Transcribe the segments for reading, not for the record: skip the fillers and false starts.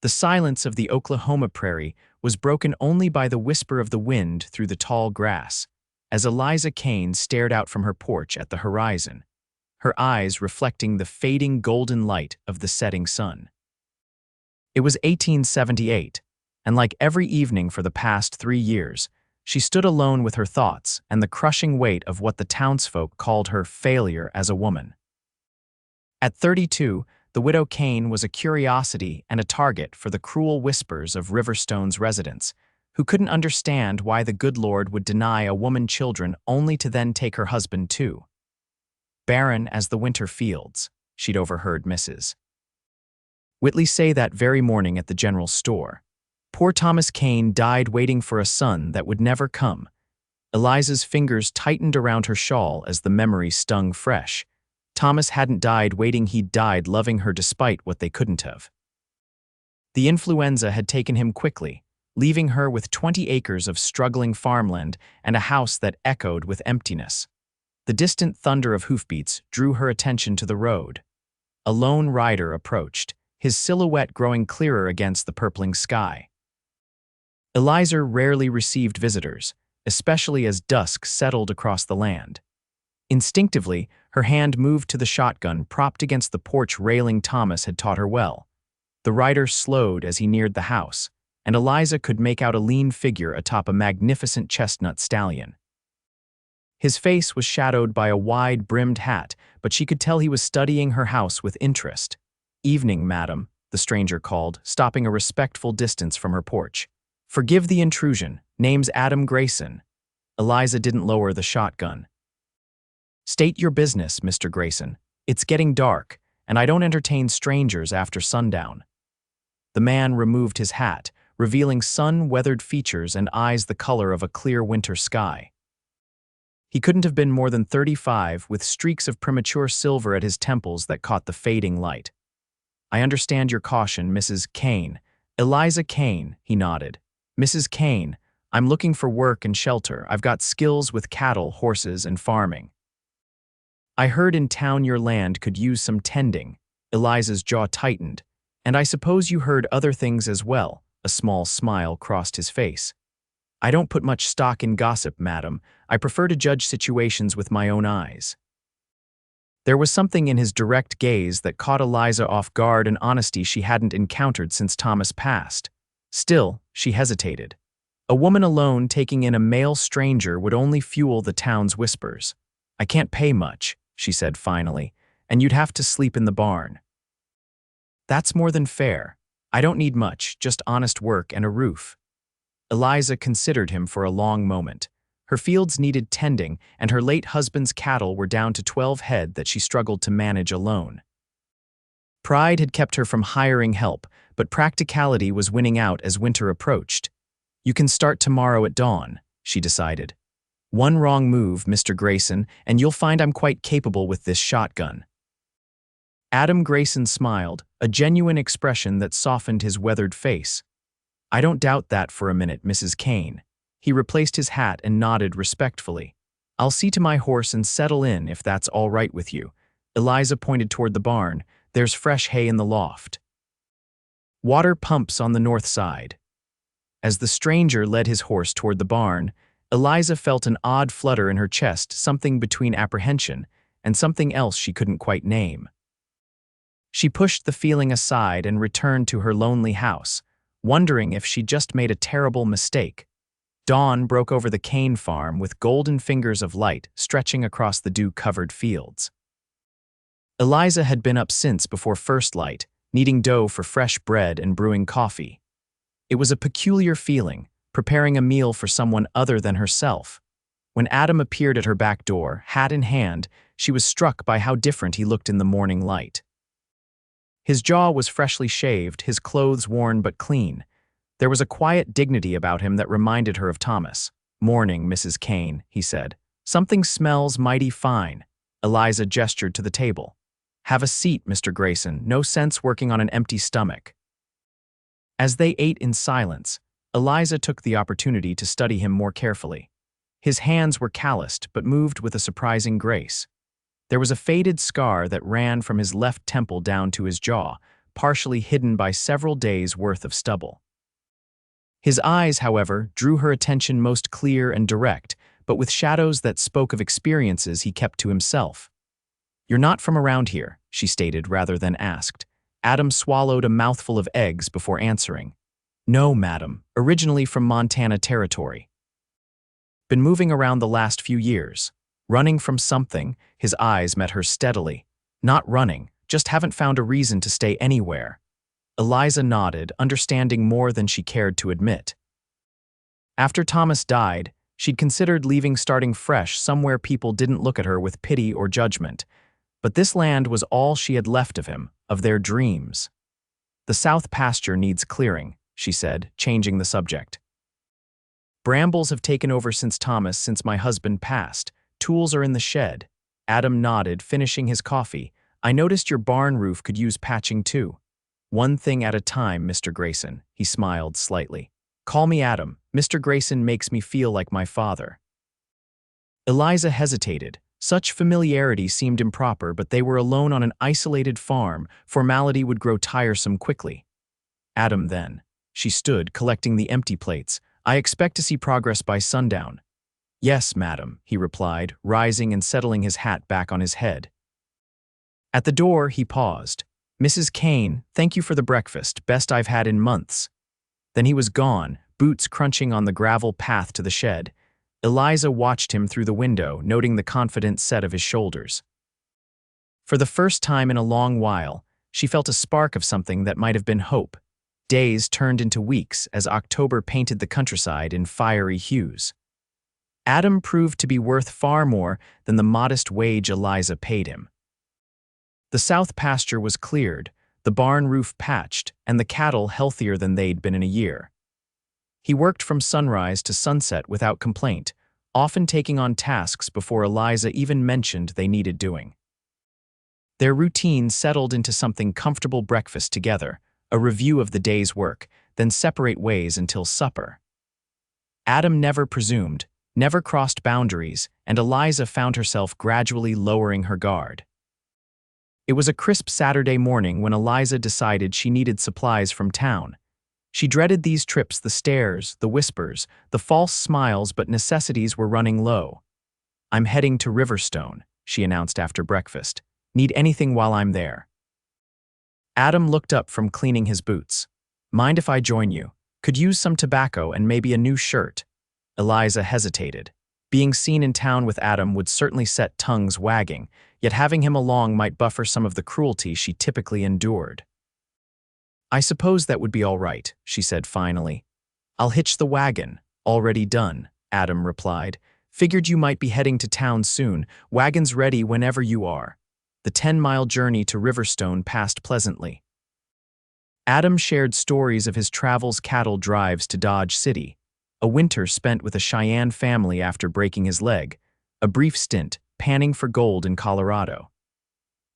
The silence of the Oklahoma prairie was broken only by the whisper of the wind through the tall grass, as Eliza Kane stared out from her porch at the horizon, her eyes reflecting the fading golden light of the setting sun. It was 1878, and like every evening for the past 3 years, she stood alone with her thoughts and the crushing weight of what the townsfolk called her failure as a woman. At 32, the widow Kane was a curiosity and a target for the cruel whispers of Riverstone's residents, who couldn't understand why the good Lord would deny a woman children only to then take her husband too. Barren as the winter fields, she'd overheard Mrs. Whitley say that very morning at the general store. Poor Thomas Kane died waiting for a son that would never come. Eliza's fingers tightened around her shawl as the memory stung fresh. Thomas hadn't died waiting, he'd died loving her despite what they couldn't have. The influenza had taken him quickly, leaving her with 20 acres of struggling farmland and a house that echoed with emptiness. The distant thunder of hoofbeats drew her attention to the road. A lone rider approached, his silhouette growing clearer against the purpling sky. Eliza rarely received visitors, especially as dusk settled across the land. Instinctively, her hand moved to the shotgun propped against the porch railing Thomas had taught her well. The rider slowed as he neared the house, and Eliza could make out a lean figure atop a magnificent chestnut stallion. His face was shadowed by a wide-brimmed hat, but she could tell he was studying her house with interest. "Evening, madam," the stranger called, stopping a respectful distance from her porch. "Forgive the intrusion. Name's Adam Grayson." Eliza didn't lower the shotgun. "State your business, Mr. Grayson. It's getting dark, and I don't entertain strangers after sundown." The man removed his hat, revealing sun-weathered features and eyes the color of a clear winter sky. He couldn't have been more than 35, with streaks of premature silver at his temples that caught the fading light. "I understand your caution, Mrs. Kane." "Eliza Kane," he nodded. "Mrs. Kane, I'm looking for work and shelter. I've got skills with cattle, horses, and farming." "I heard in town your land could use some tending." Eliza's jaw tightened. "And I suppose you heard other things as well." A small smile crossed his face. "I don't put much stock in gossip, madam. I prefer to judge situations with my own eyes." There was something in his direct gaze that caught Eliza off guard, an honesty she hadn't encountered since Thomas passed. Still, she hesitated. A woman alone taking in a male stranger would only fuel the town's whispers. "I can't pay much," she said finally, "and you'd have to sleep in the barn." "That's more than fair. I don't need much, just honest work and a roof." Eliza considered him for a long moment. Her fields needed tending, and her late husband's cattle were down to 12 head that she struggled to manage alone. Pride had kept her from hiring help, but practicality was winning out as winter approached. "You can start tomorrow at dawn," she decided. "One wrong move, Mr. Grayson, and you'll find I'm quite capable with this shotgun." Adam Grayson smiled, a genuine expression that softened his weathered face. "I don't doubt that for a minute, Mrs. Kane." He replaced his hat and nodded respectfully. "I'll see to my horse and settle in if that's all right with you." Eliza pointed toward the barn. "There's fresh hay in the loft. Water pumps on the north side." As the stranger led his horse toward the barn, Eliza felt an odd flutter in her chest, something between apprehension and something else she couldn't quite name. She pushed the feeling aside and returned to her lonely house, wondering if she'd just made a terrible mistake. Dawn broke over the Kane farm with golden fingers of light stretching across the dew-covered fields. Eliza had been up since before first light, kneading dough for fresh bread and brewing coffee. It was a peculiar feeling, preparing a meal for someone other than herself. When Adam appeared at her back door, hat in hand, she was struck by how different he looked in the morning light. His jaw was freshly shaved, his clothes worn but clean. There was a quiet dignity about him that reminded her of Thomas. "Morning, Mrs. Kane," he said. "Something smells mighty fine." Eliza gestured to the table. "Have a seat, Mr. Grayson. No sense working on an empty stomach." As they ate in silence, Eliza took the opportunity to study him more carefully. His hands were calloused but moved with a surprising grace. There was a faded scar that ran from his left temple down to his jaw, partially hidden by several days' worth of stubble. His eyes, however, drew her attention most clear and direct, but with shadows that spoke of experiences he kept to himself. "You're not from around here," she stated rather than asked. Adam swallowed a mouthful of eggs before answering. "No, madam, originally from Montana Territory. Been moving around the last few years. Running from something." His eyes met hers steadily. "Not running, just haven't found a reason to stay anywhere." Eliza nodded, understanding more than she cared to admit. After Thomas died, she'd considered leaving, starting fresh somewhere people didn't look at her with pity or judgment. But this land was all she had left of him, of their dreams. "The south pasture needs clearing," she said, changing the subject. "Brambles have taken over since my husband passed. Tools are in the shed." Adam nodded, finishing his coffee. "I noticed your barn roof could use patching too." "One thing at a time, Mr. Grayson," he smiled slightly. "Call me Adam. Mr. Grayson makes me feel like my father." Eliza hesitated. Such familiarity seemed improper, but they were alone on an isolated farm. Formality would grow tiresome quickly. "Adam, then." She stood, collecting the empty plates. "I expect to see progress by sundown." "Yes, madam," he replied, rising and settling his hat back on his head. At the door, he paused. "Mrs. Kane, thank you for the breakfast, best I've had in months." Then he was gone, boots crunching on the gravel path to the shed. Eliza watched him through the window, noting the confident set of his shoulders. For the first time in a long while, she felt a spark of something that might have been hope. Days turned into weeks as October painted the countryside in fiery hues. Adam proved to be worth far more than the modest wage Eliza paid him. The south pasture was cleared, the barn roof patched, and the cattle healthier than they'd been in a year. He worked from sunrise to sunset without complaint, often taking on tasks before Eliza even mentioned they needed doing. Their routine settled into something comfortable: breakfast together, a review of the day's work, then separate ways until supper. Adam never presumed, never crossed boundaries, and Eliza found herself gradually lowering her guard. It was a crisp Saturday morning when Eliza decided she needed supplies from town. She dreaded these trips: the stares, the whispers, the false smiles, but necessities were running low. "I'm heading to Riverstone," she announced after breakfast. "Need anything while I'm there?" Adam looked up from cleaning his boots. "Mind if I join you? Could use some tobacco and maybe a new shirt." Eliza hesitated. Being seen in town with Adam would certainly set tongues wagging, yet having him along might buffer some of the cruelty she typically endured. "I suppose that would be all right," she said finally. "I'll hitch the wagon." "Already done," Adam replied. "Figured you might be heading to town soon. Wagon's ready whenever you are." The 10-mile journey to Riverstone passed pleasantly. Adam shared stories of his travels: cattle drives to Dodge City, a winter spent with a Cheyenne family after breaking his leg, a brief stint panning for gold in Colorado.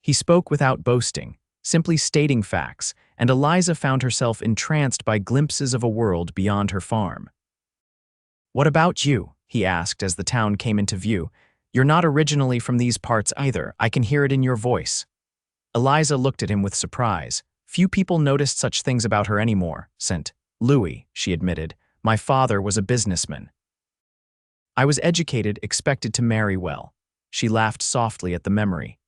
He spoke without boasting, simply stating facts, and Eliza found herself entranced by glimpses of a world beyond her farm. "What about you?" he asked as the town came into view. "You're not originally from these parts either. I can hear it in your voice." Eliza looked at him with surprise. Few people noticed such things about her anymore. "St. Louis," she admitted. "My father was a businessman. I was educated, expected to marry well." She laughed softly at the memory.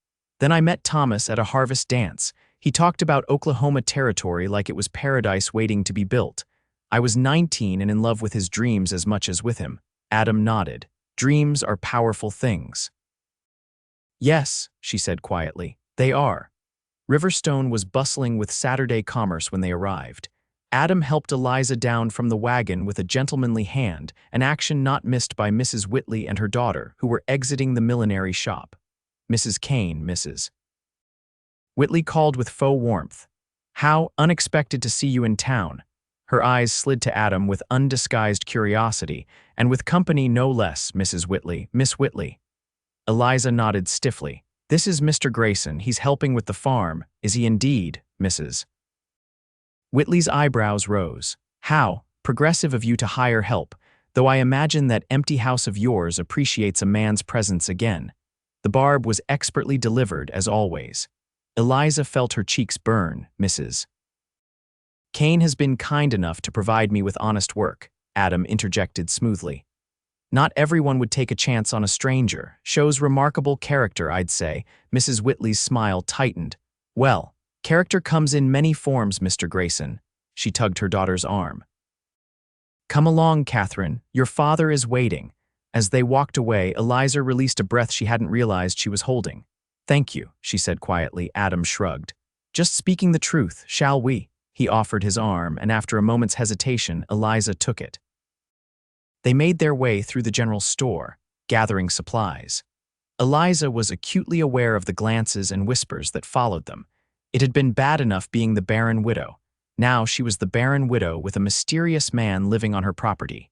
"Then I met Thomas at a harvest dance. He talked about Oklahoma Territory like it was paradise waiting to be built. I was 19 and in love with his dreams as much as with him." Adam nodded. "Dreams are powerful things." "Yes," she said quietly, "they are." Riverstone was bustling with Saturday commerce when they arrived. Adam helped Eliza down from the wagon with a gentlemanly hand, an action not missed by Mrs. Whitley and her daughter, who were exiting the millinery shop. "Mrs. Kane, Mrs. Whitley called with faux warmth. "How unexpected to see you in town." Her eyes slid to Adam with undisguised curiosity, "and with company no less, Mrs. Whitley, Miss Whitley." Eliza nodded stiffly. "This is Mr. Grayson. He's helping with the farm." "Is he indeed, Mrs. Whitley's eyebrows rose. "How progressive of you to hire help, though I imagine that empty house of yours appreciates a man's presence again." The barb was expertly delivered, as always. Eliza felt her cheeks burn. Mrs. Kane has been kind enough to provide me with honest work, Adam interjected smoothly. Not everyone would take a chance on a stranger. Shows remarkable character, I'd say. Mrs. Whitley's smile tightened. Well, character comes in many forms, Mr. Grayson. She tugged her daughter's arm. Come along, Catherine. Your father is waiting. As they walked away, Eliza released a breath she hadn't realized she was holding. Thank you, she said quietly. Adam shrugged. Just speaking the truth, shall we? He offered his arm, and after a moment's hesitation, Eliza took it. They made their way through the general store, gathering supplies. Eliza was acutely aware of the glances and whispers that followed them. It had been bad enough being the barren widow. Now she was the barren widow with a mysterious man living on her property.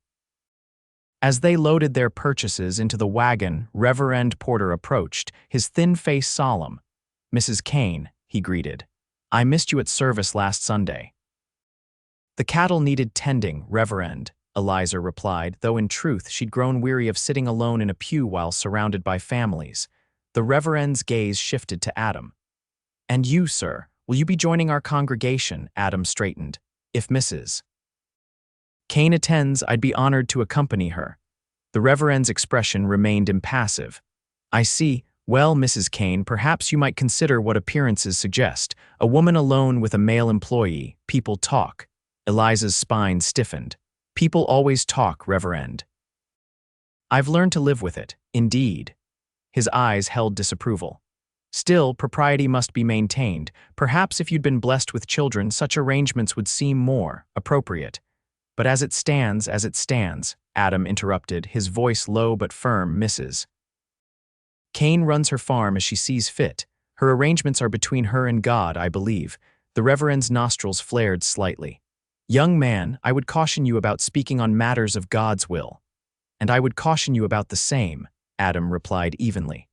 As they loaded their purchases into the wagon, Reverend Porter approached, his thin face solemn. Mrs. Kane, he greeted. I missed you at service last Sunday. The cattle needed tending, Reverend, Eliza replied, though in truth she'd grown weary of sitting alone in a pew while surrounded by families. The Reverend's gaze shifted to Adam. And you, sir, will you be joining our congregation? Adam straightened. If Mrs. Kane attends, I'd be honored to accompany her. The Reverend's expression remained impassive. I see. Well, Mrs. Kane, perhaps you might consider what appearances suggest. A woman alone with a male employee. People talk. Eliza's spine stiffened. People always talk, Reverend. I've learned to live with it, indeed. His eyes held disapproval. Still, propriety must be maintained. Perhaps if you'd been blessed with children, such arrangements would seem more appropriate. But as it stands, Adam interrupted, his voice low but firm, Mrs. Kane runs her farm as she sees fit. Her arrangements are between her and God, I believe. The Reverend's nostrils flared slightly. Young man, I would caution you about speaking on matters of God's will. And I would caution you about the same, Adam replied evenly.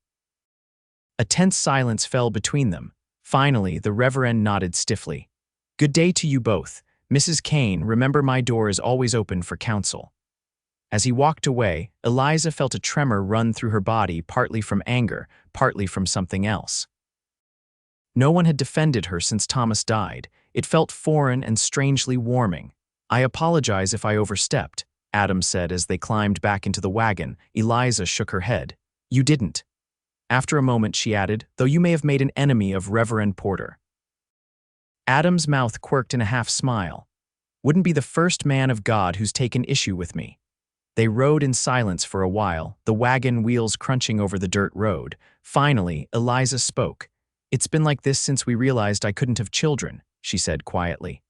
A tense silence fell between them. Finally, the Reverend nodded stiffly. Good day to you both. Mrs. Kane, remember my door is always open for counsel. As he walked away, Eliza felt a tremor run through her body, partly from anger, partly from something else. No one had defended her since Thomas died. It felt foreign and strangely warming. I apologize if I overstepped, Adam said as they climbed back into the wagon. Eliza shook her head. You didn't. After a moment, she added, though you may have made an enemy of Reverend Porter. Adam's mouth quirked in a half-smile. Wouldn't be the first man of God who's taken issue with me. They rode in silence for a while, the wagon wheels crunching over the dirt road. Finally, Eliza spoke. It's been like this since we realized I couldn't have children, she said quietly.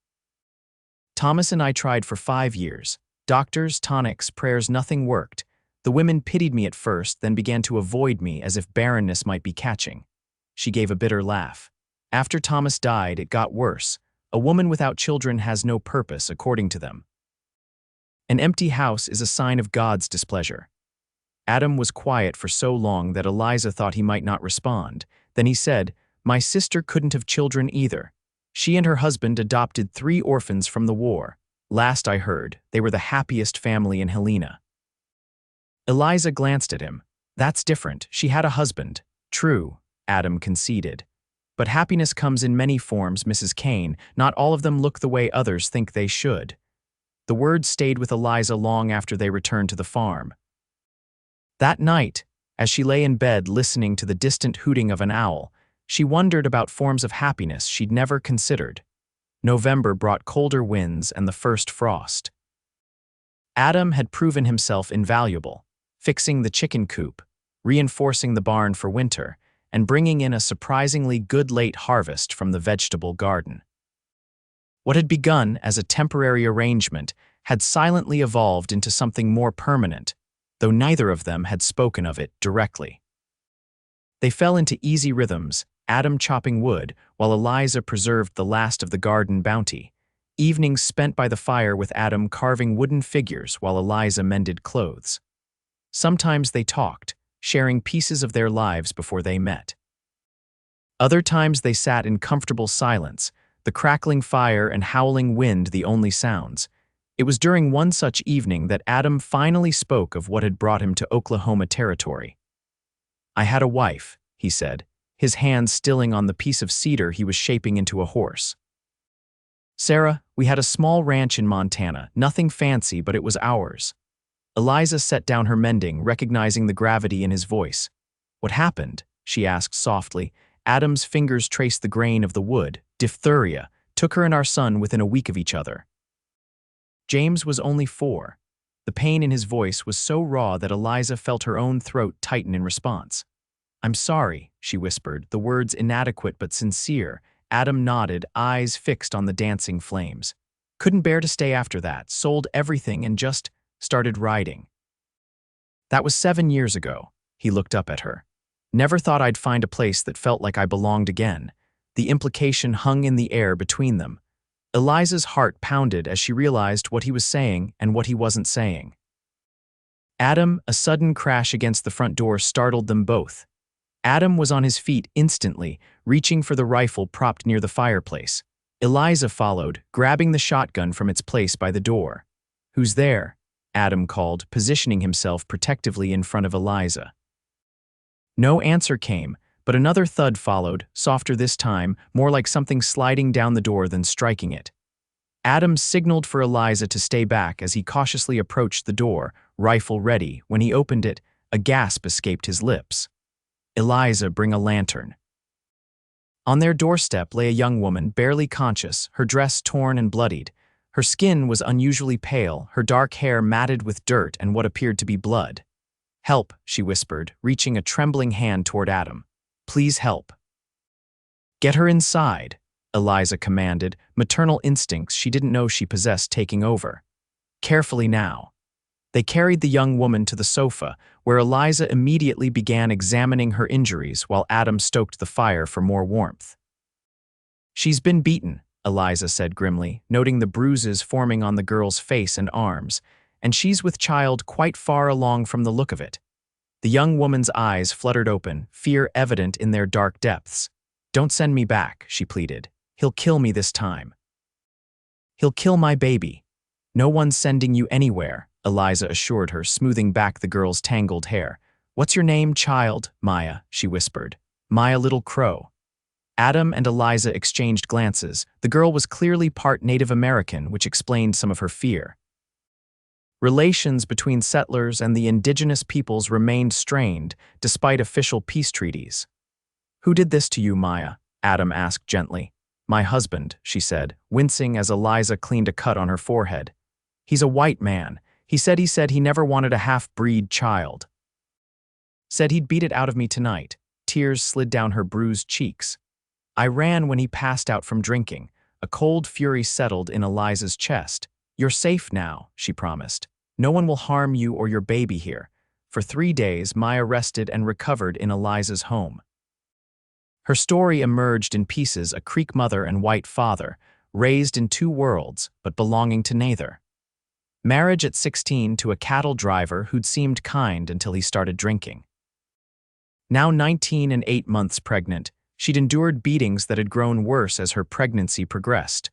Thomas and I tried for 5 years. Doctors, tonics, prayers, nothing worked. The women pitied me at first, then began to avoid me as if barrenness might be catching. She gave a bitter laugh. After Thomas died, it got worse. A woman without children has no purpose, according to them. An empty house is a sign of God's displeasure. Adam was quiet for so long that Eliza thought he might not respond. Then he said, My sister couldn't have children either. She and her husband adopted 3 orphans from the war. Last I heard, they were the happiest family in Helena. Eliza glanced at him. That's different. She had a husband. True, Adam conceded. But happiness comes in many forms, Mrs. Kane. Not all of them look the way others think they should. The words stayed with Eliza long after they returned to the farm. That night, as she lay in bed listening to the distant hooting of an owl, she wondered about forms of happiness she'd never considered. November brought colder winds and the first frost. Adam had proven himself invaluable, fixing the chicken coop, reinforcing the barn for winter, and bringing in a surprisingly good late harvest from the vegetable garden. What had begun as a temporary arrangement had silently evolved into something more permanent, though neither of them had spoken of it directly. They fell into easy rhythms, Adam chopping wood, while Eliza preserved the last of the garden bounty. Evenings spent by the fire with Adam carving wooden figures while Eliza mended clothes. Sometimes they talked, sharing pieces of their lives before they met. Other times they sat in comfortable silence, the crackling fire and howling wind the only sounds. It was during one such evening that Adam finally spoke of what had brought him to Oklahoma Territory. I had a wife, he said, his hand stilling on the piece of cedar he was shaping into a horse. "Sarah, we had a small ranch in Montana, nothing fancy, but it was ours." Eliza set down her mending, recognizing the gravity in his voice. "What happened?" she asked softly. "Adam's fingers traced the grain of the wood. Diphtheria. Took her and our son within a week of each other." James was only 4. The pain in his voice was so raw that Eliza felt her own throat tighten in response. "I'm sorry," she whispered, the words inadequate but sincere. Adam nodded, eyes fixed on the dancing flames. "Couldn't bear to stay after that, sold everything and just started riding." "That was 7 years ago." He looked up at her. "Never thought I'd find a place that felt like I belonged again." The implication hung in the air between them. Eliza's heart pounded as she realized what he was saying and what he wasn't saying. "Adam," a sudden crash against the front door startled them both. Adam was on his feet instantly, reaching for the rifle propped near the fireplace. Eliza followed, grabbing the shotgun from its place by the door. "Who's there?" Adam called, positioning himself protectively in front of Eliza. No answer came, but another thud followed, softer this time, more like something sliding down the door than striking it. Adam signaled for Eliza to stay back as he cautiously approached the door, rifle ready. When he opened it, a gasp escaped his lips. "Eliza, bring a lantern." On their doorstep lay a young woman, barely conscious, her dress torn and bloodied. Her skin was unusually pale, her dark hair matted with dirt and what appeared to be blood. "Help," she whispered, reaching a trembling hand toward Adam. "Please help." "Get her inside," Eliza commanded, maternal instincts she didn't know she possessed taking over. "Carefully now." They carried the young woman to the sofa, where Eliza immediately began examining her injuries while Adam stoked the fire for more warmth. "She's been beaten," Eliza said grimly, noting the bruises forming on the girl's face and arms, "and she's with child quite far along from the look of it." The young woman's eyes fluttered open, fear evident in their dark depths. "Don't send me back," she pleaded. "He'll kill me this time." "He'll kill my baby." "No one's sending you anywhere," Eliza assured her, smoothing back the girl's tangled hair. "What's your name, child?" "Maya," she whispered. "Maya Little Crow." Adam and Eliza exchanged glances. The girl was clearly part Native American, which explained some of her fear. Relations between settlers and the indigenous peoples remained strained, despite official peace treaties. "Who did this to you, Maya?" Adam asked gently. "My husband," she said, wincing as Eliza cleaned a cut on her forehead. "He's a white man. He said he never wanted a half-breed child. Said he'd beat it out of me tonight." Tears slid down her bruised cheeks. "I ran when he passed out from drinking." A cold fury settled in Eliza's chest. "You're safe now," she promised. "No one will harm you or your baby here." For 3 days, Maya rested and recovered in Eliza's home. Her story emerged in pieces: a Creek mother and white father, raised in 2 worlds, but belonging to neither. Marriage at 16 to a cattle driver who'd seemed kind until he started drinking. Now 19 and 8 months pregnant, she'd endured beatings that had grown worse as her pregnancy progressed.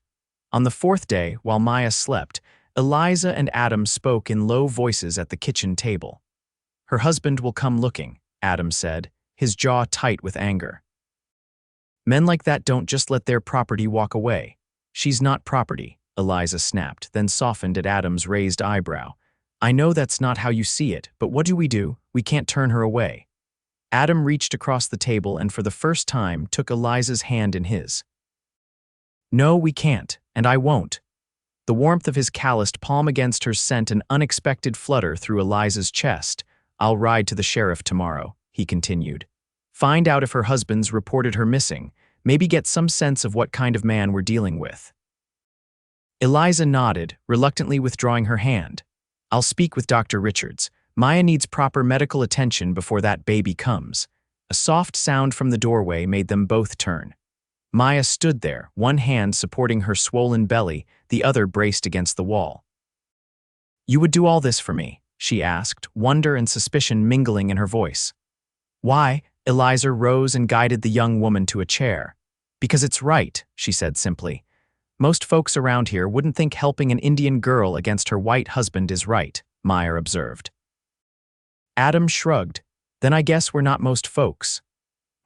On the 4th day, while Maya slept, Eliza and Adam spoke in low voices at the kitchen table. "Her husband will come looking," Adam said, his jaw tight with anger. "Men like that don't just let their property walk away." "She's not property," Eliza snapped, then softened at Adam's raised eyebrow. "I know that's not how you see it, but what do? We can't turn her away." Adam reached across the table and for the first time took Eliza's hand in his. "No, we can't, and I won't." The warmth of his calloused palm against hers sent an unexpected flutter through Eliza's chest. "I'll ride to the sheriff tomorrow," he continued. "Find out if her husband's reported her missing, maybe get some sense of what kind of man we're dealing with." Eliza nodded, reluctantly withdrawing her hand. "I'll speak with Dr. Richards. Maya needs proper medical attention before that baby comes." A soft sound from the doorway made them both turn. Maya stood there, one hand supporting her swollen belly, the other braced against the wall. "You would do all this for me?" she asked, wonder and suspicion mingling in her voice. "Why?" Eliza rose and guided the young woman to a chair. "Because it's right," she said simply. "Most folks around here wouldn't think helping an Indian girl against her white husband is right," Maya observed. Adam shrugged. "Then I guess we're not most folks."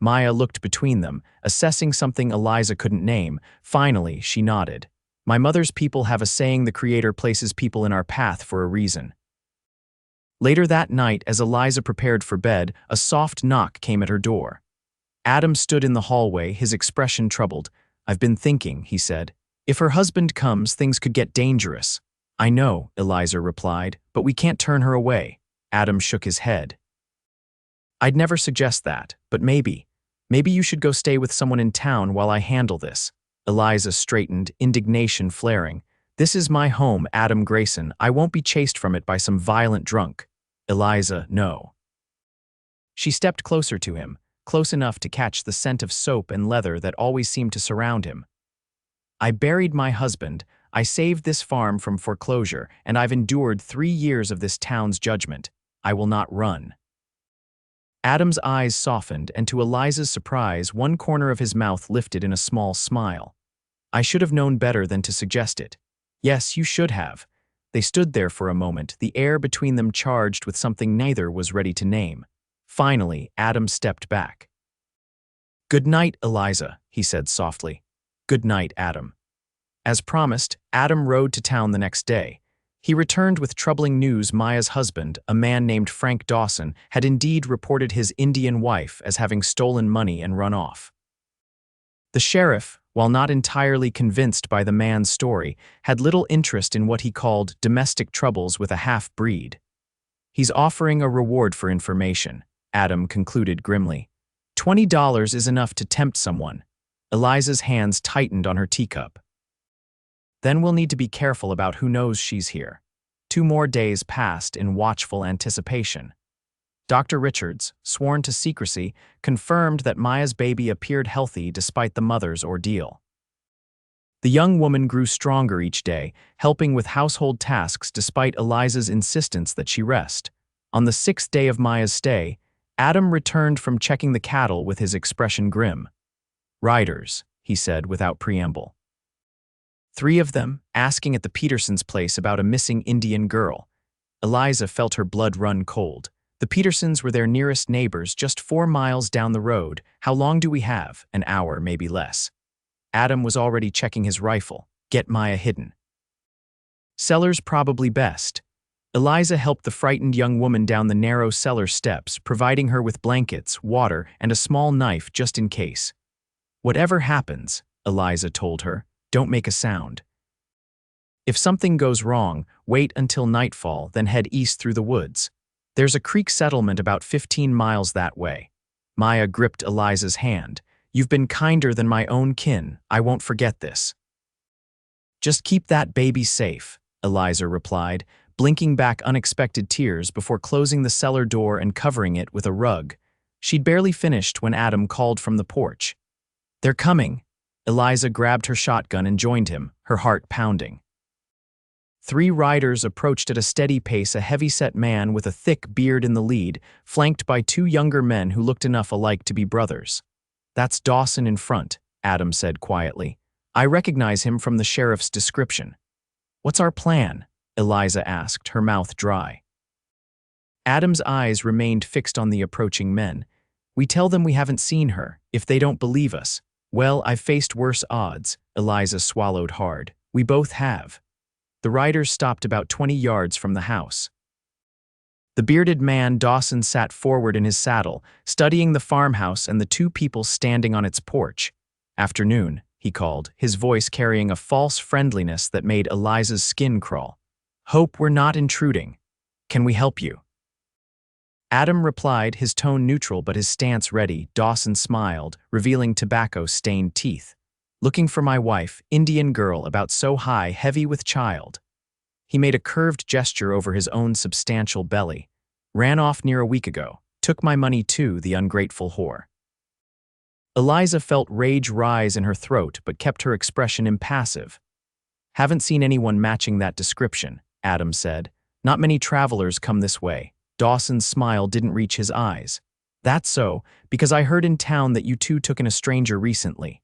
Maya looked between them, assessing something Eliza couldn't name. Finally, she nodded. My mother's people have a saying: the Creator places people in our path for a reason. Later that night, as Eliza prepared for bed, a soft knock came at her door. Adam stood in the hallway, his expression troubled. I've been thinking, he said. If her husband comes, things could get dangerous. I know, Eliza replied, but we can't turn her away. Adam shook his head. I'd never suggest that, but maybe you should go stay with someone in town while I handle this. Eliza straightened, indignation flaring. This is my home, Adam Grayson. I won't be chased from it by some violent drunk. Eliza, no. She stepped closer to him, close enough to catch the scent of soap and leather that always seemed to surround him. I buried my husband, I saved this farm from foreclosure, and I've endured 3 years of this town's judgment. I will not run. Adam's eyes softened, and to Eliza's surprise, one corner of his mouth lifted in a small smile. I should have known better than to suggest it. Yes, you should have. They stood there for a moment, the air between them charged with something neither was ready to name. Finally, Adam stepped back. Good night, Eliza, he said softly. Good night, Adam. As promised, Adam rode to town the next day. He returned with troubling news. Maya's husband, a man named Frank Dawson, had indeed reported his Indian wife as having stolen money and run off. The sheriff, while not entirely convinced by the man's story, had little interest in what he called domestic troubles with a half-breed. He's offering a reward for information, Adam concluded grimly. $20 is enough to tempt someone. Eliza's hands tightened on her teacup. Then we'll need to be careful about who knows she's here. 2 more days passed in watchful anticipation. Dr. Richards, sworn to secrecy, confirmed that Maya's baby appeared healthy despite the mother's ordeal. The young woman grew stronger each day, helping with household tasks despite Eliza's insistence that she rest. On the 6th day of Maya's stay, Adam returned from checking the cattle with his expression grim. Riders, he said without preamble. 3 of them, asking at the Petersons' place about a missing Indian girl. Eliza felt her blood run cold. The Petersons were their nearest neighbors, just 4 miles down the road. How long do we have? An hour, maybe less. Adam was already checking his rifle. Get Maya hidden. Cellar's probably best. Eliza helped the frightened young woman down the narrow cellar steps, providing her with blankets, water, and a small knife just in case. Whatever happens, Eliza told her, don't make a sound. If something goes wrong, wait until nightfall, then head east through the woods. There's a creek settlement about 15 miles that way. Maya gripped Eliza's hand. You've been kinder than my own kin. I won't forget this. Just keep that baby safe, Eliza replied, blinking back unexpected tears before closing the cellar door and covering it with a rug. She'd barely finished when Adam called from the porch. They're coming. Eliza grabbed her shotgun and joined him, her heart pounding. 3 riders approached at a steady pace, a heavy-set man with a thick beard in the lead, flanked by 2 younger men who looked enough alike to be brothers. That's Dawson in front, Adam said quietly. I recognize him from the sheriff's description. What's our plan? Eliza asked, her mouth dry. Adam's eyes remained fixed on the approaching men. We tell them we haven't seen her. If they don't believe us, well, I've faced worse odds. Eliza swallowed hard. We both have. The riders stopped about 20 yards from the house. The bearded man, Dawson, sat forward in his saddle, studying the farmhouse and the 2 people standing on its porch. Afternoon, he called, his voice carrying a false friendliness that made Eliza's skin crawl. Hope we're not intruding. Can we help you? Adam replied, his tone neutral but his stance ready. Dawson smiled, revealing tobacco-stained teeth. Looking for my wife, Indian girl, about so high, heavy with child. He made a curved gesture over his own substantial belly. Ran off near a week ago. Took my money too, the ungrateful whore. Eliza felt rage rise in her throat but kept her expression impassive. Haven't seen anyone matching that description, Adam said. Not many travelers come this way. Dawson's smile didn't reach his eyes. That's so, because I heard in town that you 2 took in a stranger recently.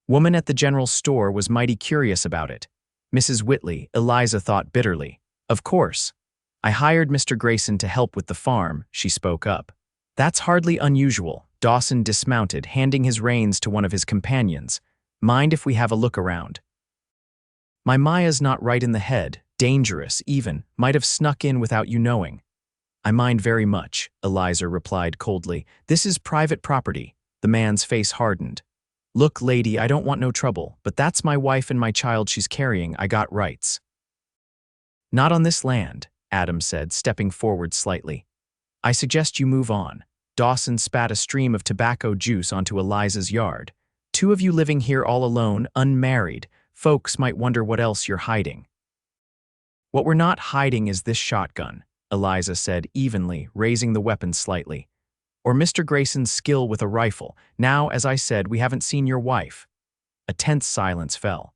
Woman at the general store was mighty curious about it. Mrs. Whitley, Eliza thought bitterly. Of course. I hired Mr. Grayson to help with the farm, she spoke up. That's hardly unusual. Dawson dismounted, handing his reins to one of his companions. Mind if we have a look around? My Maya's not right in the head, dangerous even, might have snuck in without you knowing. I mind very much, Eliza replied coldly. This is private property. The man's face hardened. Look, lady, I don't want no trouble, but that's my wife and my child she's carrying. I got rights. Not on this land, Adam said, stepping forward slightly. I suggest you move on. Dawson spat a stream of tobacco juice onto Eliza's yard. Two of you living here all alone, unmarried. Folks might wonder what else you're hiding. What we're not hiding is this shotgun, Eliza said evenly, raising the weapon slightly. Or Mr. Grayson's skill with a rifle. Now, as I said, we haven't seen your wife. A tense silence fell.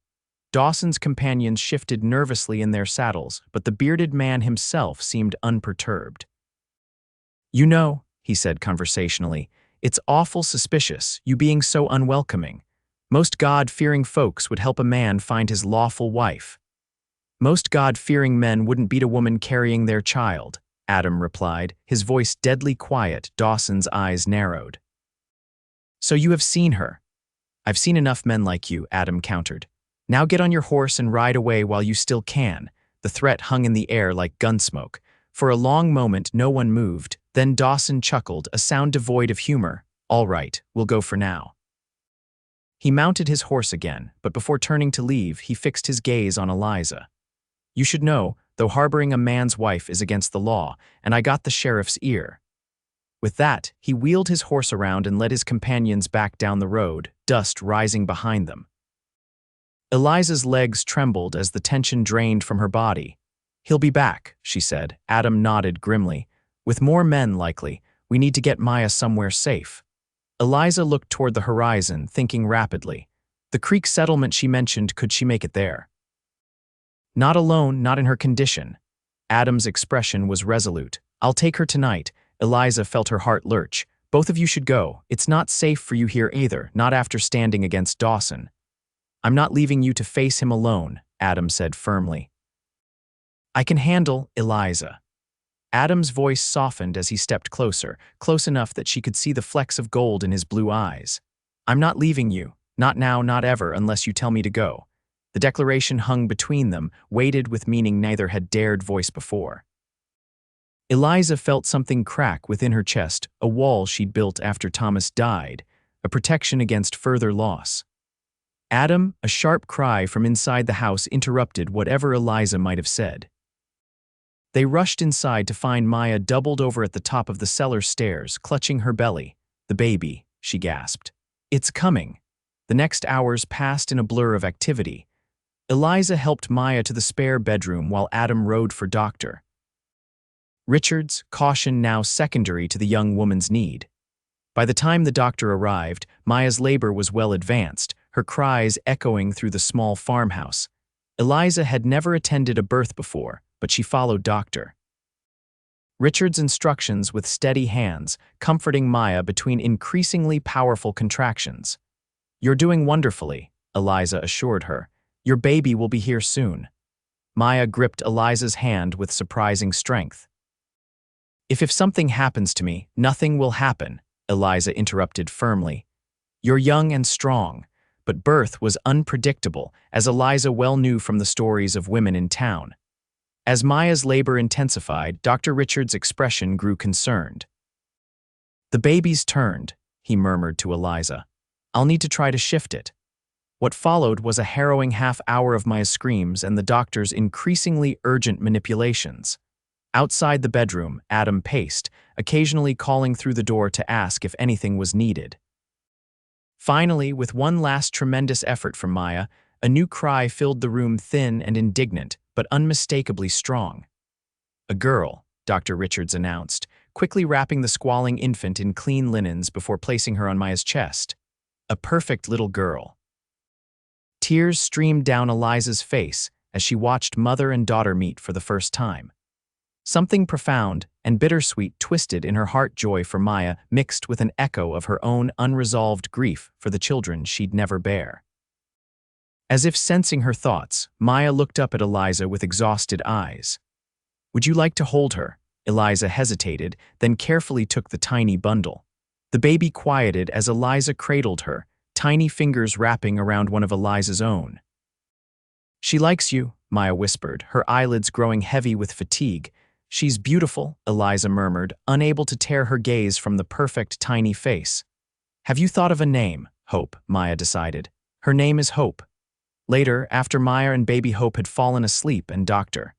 Dawson's companions shifted nervously in their saddles, but the bearded man himself seemed unperturbed. You know, he said conversationally, it's awful suspicious, you being so unwelcoming. Most God-fearing folks would help a man find his lawful wife. Most God-fearing men wouldn't beat a woman carrying their child, Adam replied, his voice deadly quiet. Dawson's eyes narrowed. So you have seen her. I've seen enough men like you, Adam countered. Now get on your horse and ride away while you still can. The threat hung in the air like gunsmoke. For a long moment no one moved, then Dawson chuckled, a sound devoid of humor. All right, we'll go for now. He mounted his horse again, but before turning to leave, he fixed his gaze on Eliza. You should know, though harboring a man's wife is against the law, and I got the sheriff's ear. With that, he wheeled his horse around and led his companions back down the road, dust rising behind them. Eliza's legs trembled as the tension drained from her body. He'll be back, she said. Adam nodded grimly. With more men likely, we need to get Maya somewhere safe. Eliza looked toward the horizon, thinking rapidly. The creek settlement she mentioned, could she make it there? Not alone, not in her condition. Adam's expression was resolute. I'll take her tonight. Eliza felt her heart lurch. Both of you should go. It's not safe for you here either, not after standing against Dawson. I'm not leaving you to face him alone, Adam said firmly. I can handle Eliza. Adam's voice softened as he stepped closer, close enough that she could see the flecks of gold in his blue eyes. I'm not leaving you, not now, not ever, unless you tell me to go. The declaration hung between them, weighted with meaning neither had dared voice before. Eliza felt something crack within her chest, a wall she'd built after Thomas died, a protection against further loss. Adam, a sharp cry from inside the house interrupted whatever Eliza might have said. They rushed inside to find Maya doubled over at the top of the cellar stairs, clutching her belly. The baby, she gasped. It's coming. The next hours passed in a blur of activity. Eliza helped Maya to the spare bedroom while Adam rode for doctor. Richard's caution now secondary to the young woman's need. By the time the doctor arrived, Maya's labor was well advanced, her cries echoing through the small farmhouse. Eliza had never attended a birth before, but she followed doctor. Richard's instructions with steady hands, comforting Maya between increasingly powerful contractions. You're doing wonderfully, Eliza assured her. Your baby will be here soon. Maya gripped Eliza's hand with surprising strength. If something happens to me, nothing will happen, Eliza interrupted firmly. You're young and strong, but birth was unpredictable, as Eliza well knew from the stories of women in town. As Maya's labor intensified, Dr. Richard's expression grew concerned. The baby's turned, he murmured to Eliza. I'll need to try to shift it. What followed was a harrowing half-hour of Maya's screams and the doctor's increasingly urgent manipulations. Outside the bedroom, Adam paced, occasionally calling through the door to ask if anything was needed. Finally, with one last tremendous effort from Maya, a new cry filled the room, thin and indignant, but unmistakably strong. A girl, Dr. Richards announced, quickly wrapping the squalling infant in clean linens before placing her on Maya's chest. A perfect little girl. Tears streamed down Eliza's face as she watched mother and daughter meet for the first time. Something profound and bittersweet twisted in her heart, joy for Maya mixed with an echo of her own unresolved grief for the children she'd never bear. As if sensing her thoughts, Maya looked up at Eliza with exhausted eyes. Would you like to hold her? Eliza hesitated, then carefully took the tiny bundle. The baby quieted as Eliza cradled her, tiny fingers wrapping around one of Eliza's own. "She likes you," Maya whispered, her eyelids growing heavy with fatigue. "She's beautiful," Eliza murmured, unable to tear her gaze from the perfect tiny face. "Have you thought of a name?" Hope, Maya decided. "Her name is Hope." Later, after Maya and baby Hope had fallen asleep and Dr.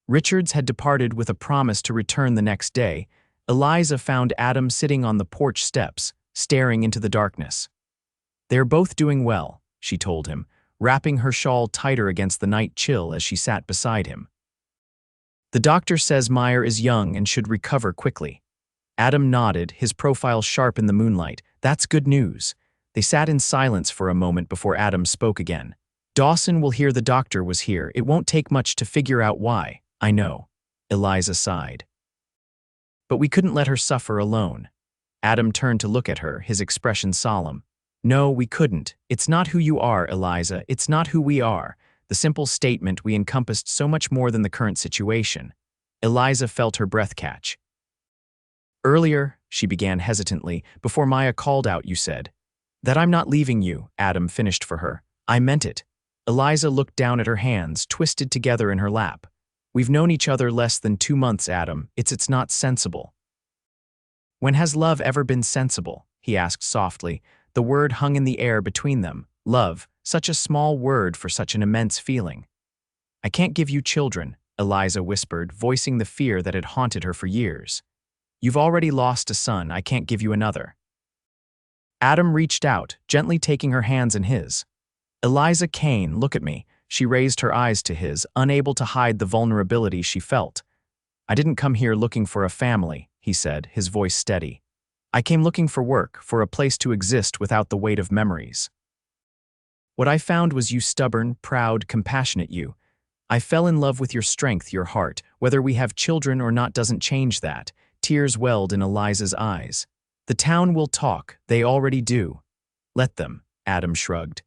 Richards had departed with a promise to return the next day, Eliza found Adam sitting on the porch steps, staring into the darkness. "They're both doing well," she told him, wrapping her shawl tighter against the night chill as she sat beside him. "The doctor says Meyer is young and should recover quickly." Adam nodded, his profile sharp in the moonlight. "That's good news." They sat in silence for a moment before Adam spoke again. "Dawson will hear the doctor was here. It won't take much to figure out why." "I know," Eliza sighed. "But we couldn't let her suffer alone." Adam turned to look at her, his expression solemn. "No, we couldn't. It's not who you are, Eliza. It's not who we are." The simple statement we encompassed so much more than the current situation. Eliza felt her breath catch. "Earlier," she began hesitantly, "before Maya called out, you said that I'm not leaving you," Adam finished for her. "I meant it." Eliza looked down at her hands, twisted together in her lap. "We've known each other less than 2 months, Adam. It's not sensible." "When has love ever been sensible?" he asked softly. The word hung in the air between them. Love, such a small word for such an immense feeling. "I can't give you children," Eliza whispered, voicing the fear that had haunted her for years. "You've already lost a son. I can't give you another." Adam reached out, gently taking her hands in his. "Eliza Kane, look at me." She raised her eyes to his, unable to hide the vulnerability she felt. "I didn't come here looking for a family," he said, his voice steady. "I came looking for work, for a place to exist without the weight of memories. What I found was you, stubborn, proud, compassionate you. I fell in love with your strength, your heart. Whether we have children or not doesn't change that." Tears welled in Eliza's eyes. "The town will talk. They already do." "Let them," Adam shrugged.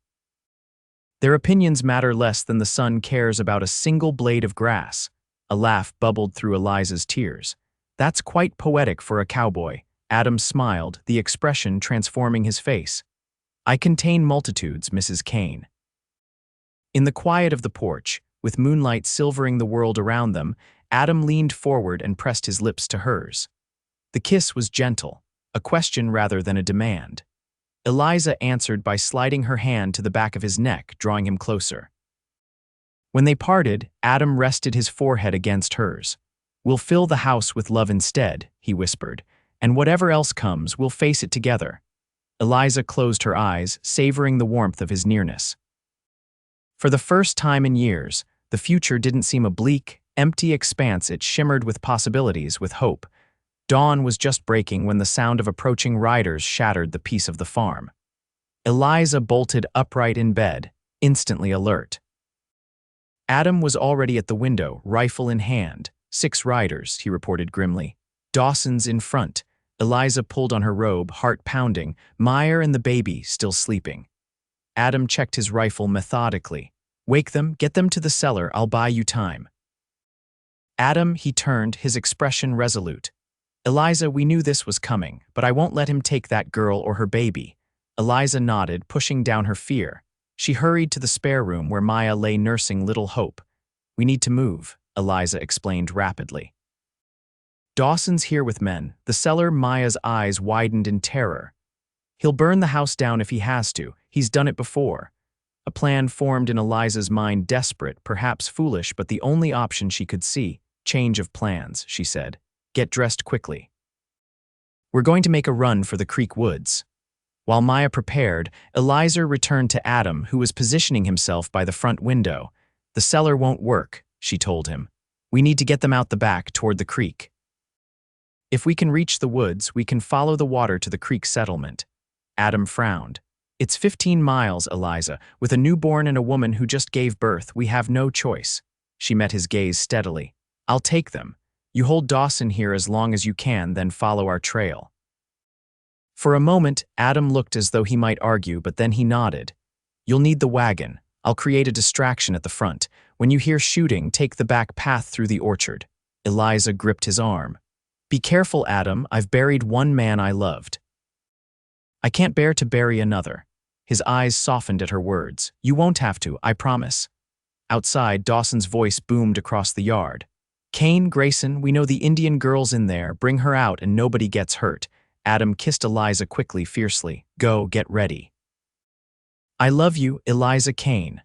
"Their opinions matter less than the sun cares about a single blade of grass." A laugh bubbled through Eliza's tears. "That's quite poetic for a cowboy." Adam smiled, the expression transforming his face. "I contain multitudes, Mrs. Kane." In the quiet of the porch, with moonlight silvering the world around them, Adam leaned forward and pressed his lips to hers. The kiss was gentle, a question rather than a demand. Eliza answered by sliding her hand to the back of his neck, drawing him closer. When they parted, Adam rested his forehead against hers. "We'll fill the house with love instead," he whispered, "and whatever else comes, we'll face it together." Eliza closed her eyes, savoring the warmth of his nearness. For the first time in years, the future didn't seem a bleak, empty expanse. It shimmered with possibilities, with hope. Dawn was just breaking when the sound of approaching riders shattered the peace of the farm. Eliza bolted upright in bed, instantly alert. Adam was already at the window, rifle in hand. 6 riders, he reported grimly. Dawson's in front. Eliza pulled on her robe, heart pounding. Meyer and the baby still sleeping. Adam checked his rifle methodically. "Wake them, get them to the cellar, I'll buy you time." "Adam," he turned, his expression resolute. "Eliza, we knew this was coming, but I won't let him take that girl or her baby." Eliza nodded, pushing down her fear. She hurried to the spare room where Maya lay nursing little Hope. "We need to move," Eliza explained rapidly. "Dawson's here with men." The cellar, Maya's eyes widened in terror. "He'll burn the house down if he has to. He's done it before." A plan formed in Eliza's mind, desperate, perhaps foolish, but the only option she could see. "Change of plans," she said. "Get dressed quickly. We're going to make a run for the creek woods." While Maya prepared, Eliza returned to Adam, who was positioning himself by the front window. "The cellar won't work," she told him. "We need to get them out the back, toward the creek. If we can reach the woods, we can follow the water to the creek settlement." Adam frowned. "It's 15 miles, Eliza. With a newborn and a woman who just gave birth, we have no choice." She met his gaze steadily. "I'll take them. You hold Dawson here as long as you can, then follow our trail." For a moment, Adam looked as though he might argue, but then he nodded. "You'll need the wagon. I'll create a distraction at the front. When you hear shooting, take the back path through the orchard." Eliza gripped his arm. Be careful, Adam, I've buried one man I loved. I can't bear to bury another. His eyes softened at her words. You won't have to, I promise. Outside, Dawson's voice boomed across the yard. Kane, Grayson, we know the Indian girl's in there. Bring her out and nobody gets hurt. Adam kissed Eliza quickly, fiercely. Go, get ready. I love you, Eliza Kane.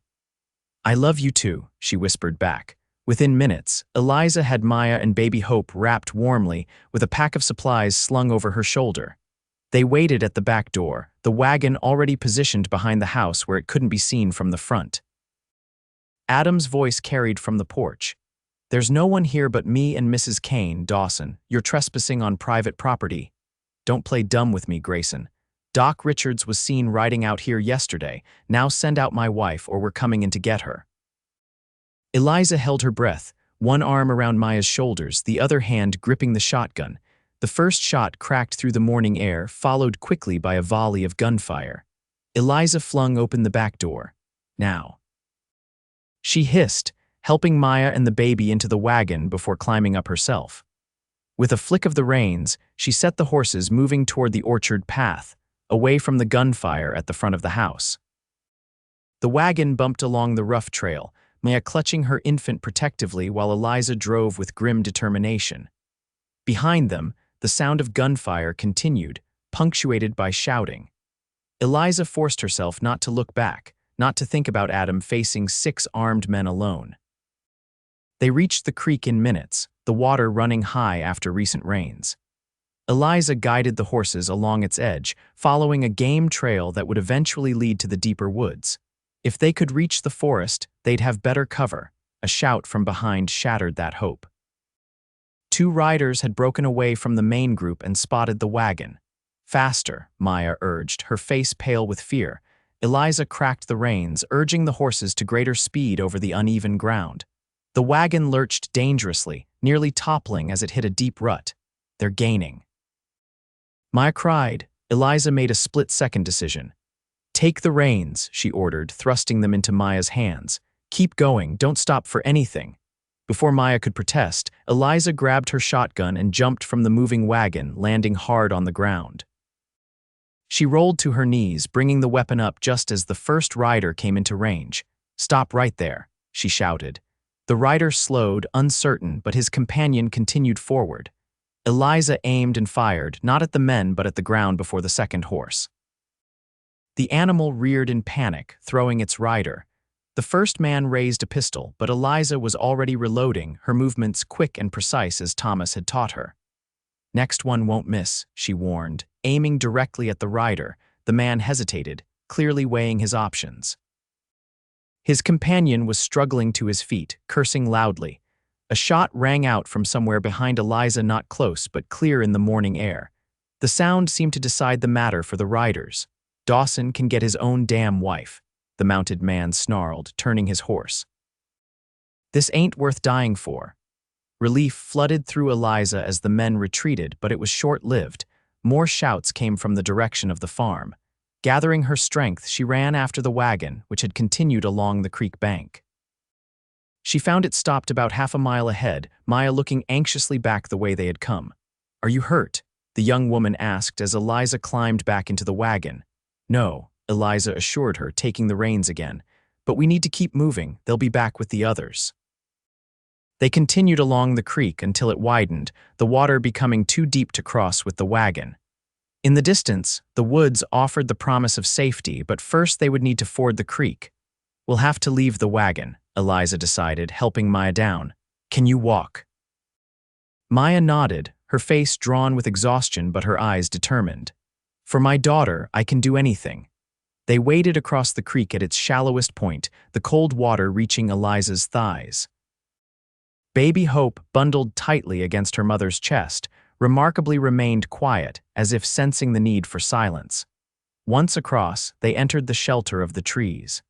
I love you too, she whispered back. Within minutes, Eliza had Maya and baby Hope wrapped warmly with a pack of supplies slung over her shoulder. They waited at the back door, the wagon already positioned behind the house where it couldn't be seen from the front. Adam's voice carried from the porch. There's no one here but me and Mrs. Kane, Dawson. You're trespassing on private property. Don't play dumb with me, Grayson. Doc Richards was seen riding out here yesterday. Now send out my wife or we're coming in to get her. Eliza held her breath, one arm around Maya's shoulders, the other hand gripping the shotgun. The first shot cracked through the morning air, followed quickly by a volley of gunfire. Eliza flung open the back door. Now. She hissed, helping Maya and the baby into the wagon before climbing up herself. With a flick of the reins, she set the horses moving toward the orchard path, away from the gunfire at the front of the house. The wagon bumped along the rough trail, Maya clutching her infant protectively while Eliza drove with grim determination. Behind them, the sound of gunfire continued, punctuated by shouting. Eliza forced herself not to look back, not to think about Adam facing 6 armed men alone. They reached the creek in minutes, the water running high after recent rains. Eliza guided the horses along its edge, following a game trail that would eventually lead to the deeper woods. If they could reach the forest, they'd have better cover. A shout from behind shattered that hope. 2 riders had broken away from the main group and spotted the wagon. Faster, Maya urged, her face pale with fear. Eliza cracked the reins, urging the horses to greater speed over the uneven ground. The wagon lurched dangerously, nearly toppling as it hit a deep rut. They're gaining. Maya cried. Eliza made a split-second decision. Take the reins, she ordered, thrusting them into Maya's hands. Keep going, don't stop for anything. Before Maya could protest, Eliza grabbed her shotgun and jumped from the moving wagon, landing hard on the ground. She rolled to her knees, bringing the weapon up just as the first rider came into range. Stop right there, she shouted. The rider slowed, uncertain, but his companion continued forward. Eliza aimed and fired, not at the men but at the ground before the second horse. The animal reared in panic, throwing its rider. The first man raised a pistol, but Eliza was already reloading, her movements quick and precise as Thomas had taught her. Next one won't miss, she warned, aiming directly at the rider. The man hesitated, clearly weighing his options. His companion was struggling to his feet, cursing loudly. A shot rang out from somewhere behind Eliza, not close but clear in the morning air. The sound seemed to decide the matter for the riders. Dawson can get his own damn wife, the mounted man snarled, turning his horse. This ain't worth dying for. Relief flooded through Eliza as the men retreated, but it was short-lived. More shouts came from the direction of the farm. Gathering her strength, she ran after the wagon, which had continued along the creek bank. She found it stopped about half a mile ahead, Maya looking anxiously back the way they had come. Are you hurt? The young woman asked as Eliza climbed back into the wagon. No, Eliza assured her, taking the reins again. But we need to keep moving, they'll be back with the others. They continued along the creek until it widened, the water becoming too deep to cross with the wagon. In the distance, the woods offered the promise of safety, but first they would need to ford the creek. We'll have to leave the wagon, Eliza decided, helping Maya down. Can you walk? Maya nodded, her face drawn with exhaustion but her eyes determined. For my daughter, I can do anything. They waded across the creek at its shallowest point, the cold water reaching Eliza's thighs. Baby Hope, bundled tightly against her mother's chest, remarkably remained quiet, as if sensing the need for silence. Once across, they entered the shelter of the trees.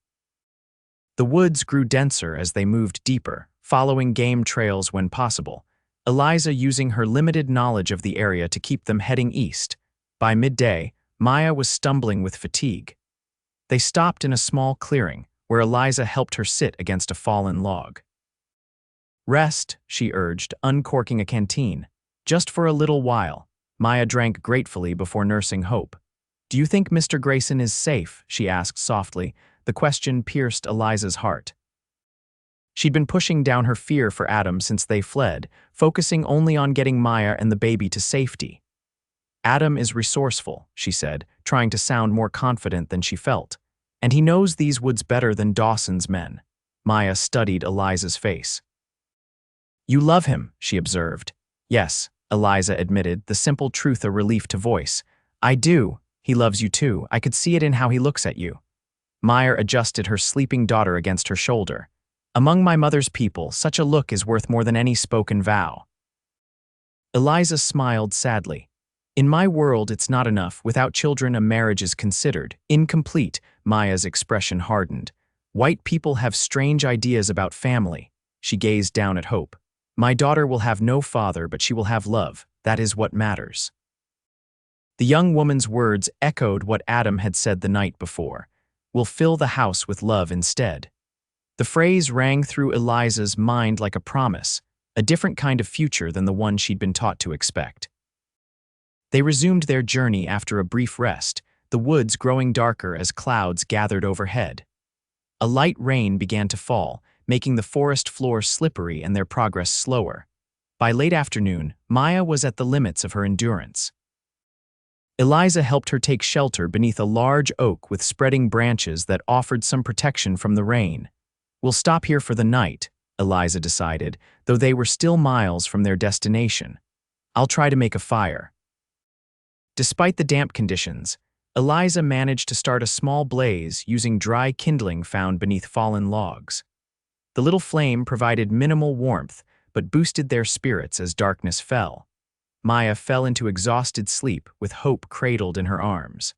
The woods grew denser as they moved deeper, following game trails when possible, Eliza using her limited knowledge of the area to keep them heading east. By midday, Maya was stumbling with fatigue. They stopped in a small clearing, where Eliza helped her sit against a fallen log. Rest, she urged, uncorking a canteen. Just for a little while. Maya drank gratefully before nursing hope. Do you think Mr. Grayson is safe? She asked softly. The question pierced Eliza's heart. She'd been pushing down her fear for Adam since they fled, focusing only on getting Maya and the baby to safety. Adam is resourceful, she said, trying to sound more confident than she felt. And he knows these woods better than Dawson's men. Maya studied Eliza's face. You love him, she observed. Yes, Eliza admitted, the simple truth a relief to voice. I do. He loves you too. I could see it in how he looks at you. Maya adjusted her sleeping daughter against her shoulder. Among my mother's people, such a look is worth more than any spoken vow. Eliza smiled sadly. In my world, it's not enough. Without children, a marriage is considered incomplete. Maya's expression hardened. White people have strange ideas about family. She gazed down at Hope. My daughter will have no father, but she will have love. That is what matters. The young woman's words echoed what Adam had said the night before. We'll fill the house with love instead. The phrase rang through Eliza's mind like a promise, a different kind of future than the one she'd been taught to expect. They resumed their journey after a brief rest, the woods growing darker as clouds gathered overhead. A light rain began to fall, making the forest floor slippery and their progress slower. By late afternoon, Maya was at the limits of her endurance. Eliza helped her take shelter beneath a large oak with spreading branches that offered some protection from the rain. We'll stop here for the night, Eliza decided, though they were still miles from their destination. I'll try to make a fire. Despite the damp conditions, Eliza managed to start a small blaze using dry kindling found beneath fallen logs. The little flame provided minimal warmth, but boosted their spirits as darkness fell. Maya fell into exhausted sleep with Hope cradled in her arms.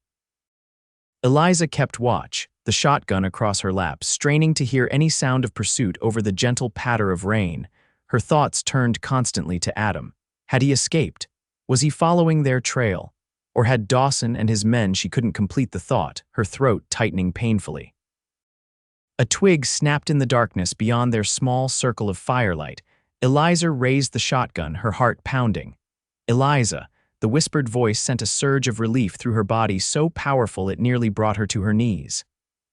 Eliza kept watch, the shotgun across her lap, straining to hear any sound of pursuit over the gentle patter of rain. Her thoughts turned constantly to Adam. Had he escaped? Was he following their trail? Or had Dawson and his men? She couldn't complete the thought, her throat tightening painfully. A twig snapped in the darkness beyond their small circle of firelight. Eliza raised the shotgun, her heart pounding. Eliza, the whispered voice sent a surge of relief through her body so powerful it nearly brought her to her knees.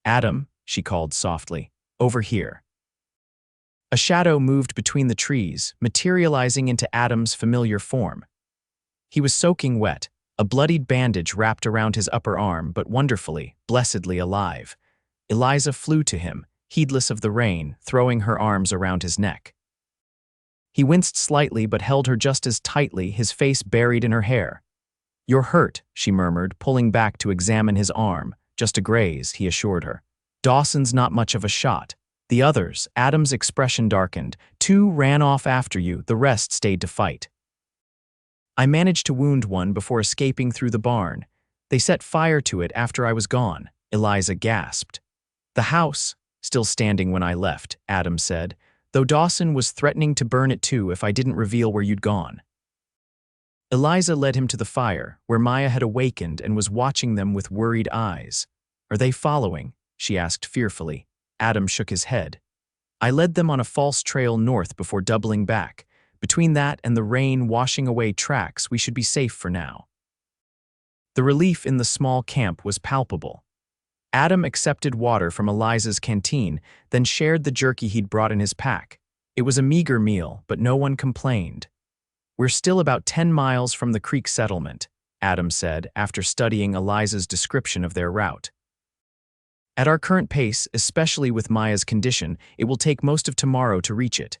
Adam, she called softly, over here. A shadow moved between the trees, materializing into Adam's familiar form. He was soaking wet, a bloodied bandage wrapped around his upper arm, but wonderfully, blessedly alive. Eliza flew to him, heedless of the rain, throwing her arms around his neck. He winced slightly but held her just as tightly, his face buried in her hair. You're hurt, she murmured, pulling back to examine his arm. Just a graze, he assured her. Dawson's not much of a shot. The others, Adam's expression darkened. 2 ran off after you, the rest stayed to fight. I managed to wound one before escaping through the barn. They set fire to it after I was gone, Eliza gasped. The house, still standing when I left, Adam said, though Dawson was threatening to burn it too if I didn't reveal where you'd gone. Eliza led him to the fire, where Maya had awakened and was watching them with worried eyes. Are they following? She asked fearfully. Adam shook his head. I led them on a false trail north before doubling back. Between that and the rain washing away tracks, we should be safe for now. The relief in the small camp was palpable. Adam accepted water from Eliza's canteen, then shared the jerky he'd brought in his pack. It was a meager meal, but no one complained. We're still about 10 miles from the creek settlement, Adam said after studying Eliza's description of their route. At our current pace, especially with Maya's condition, it will take most of tomorrow to reach it.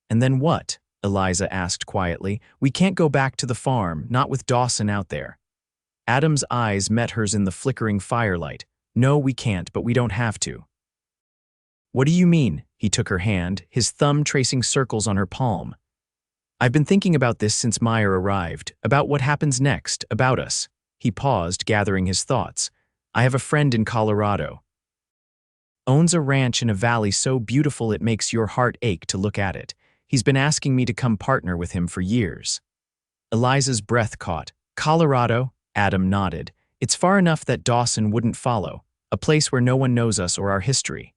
And then what? Eliza asked quietly. We can't go back to the farm, not with Dawson out there. Adam's eyes met hers in the flickering firelight. No, we can't, but we don't have to. What do you mean? He took her hand, his thumb tracing circles on her palm. I've been thinking about this since Maya arrived, about what happens next, about us. He paused, gathering his thoughts. I have a friend in Colorado. Owns a ranch in a valley so beautiful it makes your heart ache to look at it. He's been asking me to come partner with him for years. Eliza's breath caught. Colorado? Adam nodded. It's far enough that Dawson wouldn't follow, a place where no one knows us or our history.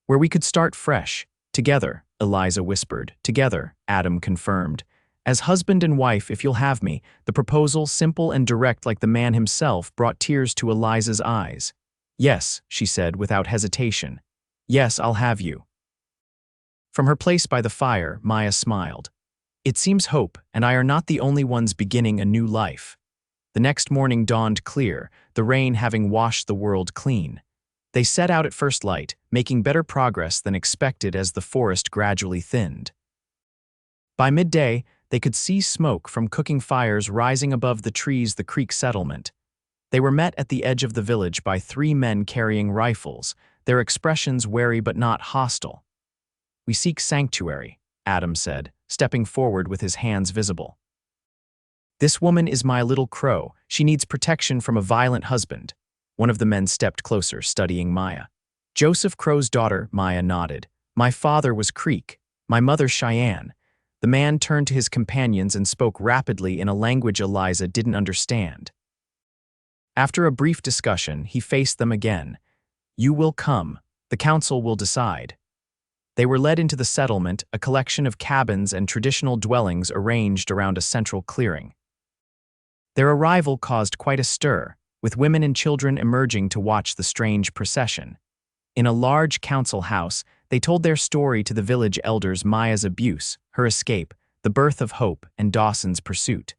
Where we could start fresh. Together, Eliza whispered. Together, Adam confirmed. As husband and wife, if you'll have me, the proposal, simple and direct like the man himself, brought tears to Eliza's eyes. Yes, she said without hesitation. Yes, I'll have you. From her place by the fire, Maya smiled. It seems hope and I are not the only ones beginning a new life. The next morning dawned clear, the rain having washed the world clean. They set out at first light, making better progress than expected as the forest gradually thinned. By midday, they could see smoke from cooking fires rising above the trees the creek settlement. They were met at the edge of the village by 3 men carrying rifles, their expressions wary but not hostile. We seek sanctuary, Adam said, stepping forward with his hands visible. This woman is my little crow. She needs protection from a violent husband. One of the men stepped closer, studying Maya. Joseph Crow's daughter, Maya nodded. My father was Creek, my mother Cheyenne. The man turned to his companions and spoke rapidly in a language Eliza didn't understand. After a brief discussion, he faced them again. You will come. The council will decide. They were led into the settlement, a collection of cabins and traditional dwellings arranged around a central clearing. Their arrival caused quite a stir, with women and children emerging to watch the strange procession. In a large council house, they told their story to the village elders: Maya's abuse, her escape, the birth of hope, and Dawson's pursuit.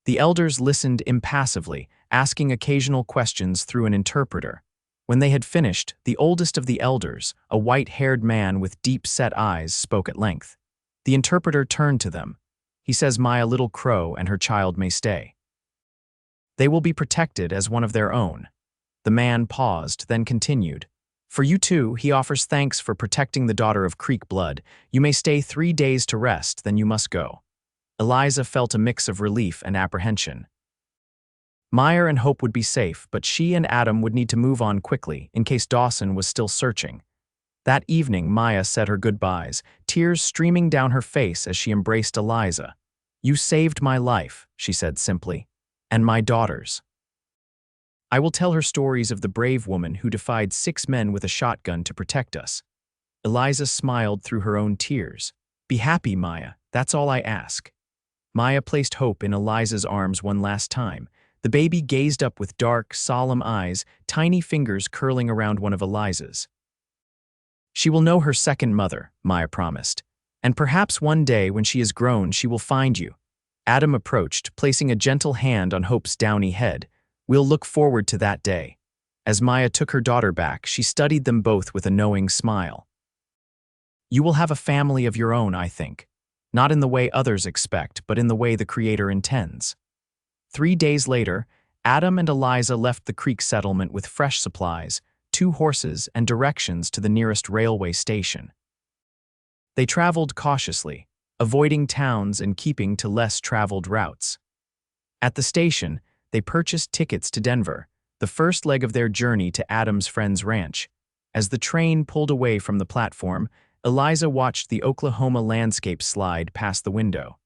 The elders listened impassively, asking occasional questions through an interpreter. When they had finished, the oldest of the elders, a white-haired man with deep-set eyes, spoke at length. The interpreter turned to them. He says Maya Little Crow and her child may stay. They will be protected as one of their own. The man paused, then continued. For you too, he offers thanks for protecting the daughter of Creek blood. You may stay 3 days to rest, then you must go. Eliza felt a mix of relief and apprehension. Maya and Hope would be safe, but she and Adam would need to move on quickly in case Dawson was still searching. That evening, Maya said her goodbyes, tears streaming down her face as she embraced Eliza. You saved my life, she said simply, and my daughter's. I will tell her stories of the brave woman who defied 6 men with a shotgun to protect us. Eliza smiled through her own tears. Be happy, Maya, that's all I ask. Maya placed Hope in Eliza's arms one last time. The baby gazed up with dark, solemn eyes, tiny fingers curling around one of Eliza's. She will know her second mother, Maya promised. And perhaps one day when she is grown, she will find you. Adam approached, placing a gentle hand on Hope's downy head. We'll look forward to that day. As Maya took her daughter back, she studied them both with a knowing smile. You will have a family of your own, I think. Not in the way others expect, but in the way the Creator intends. 3 days later, Adam and Eliza left the Creek settlement with fresh supplies, 2 horses, and directions to the nearest railway station. They traveled cautiously, avoiding towns and keeping to less traveled routes. At the station, they purchased tickets to Denver, the first leg of their journey to Adam's friend's ranch. As the train pulled away from the platform, Eliza watched the Oklahoma landscape slide past the window.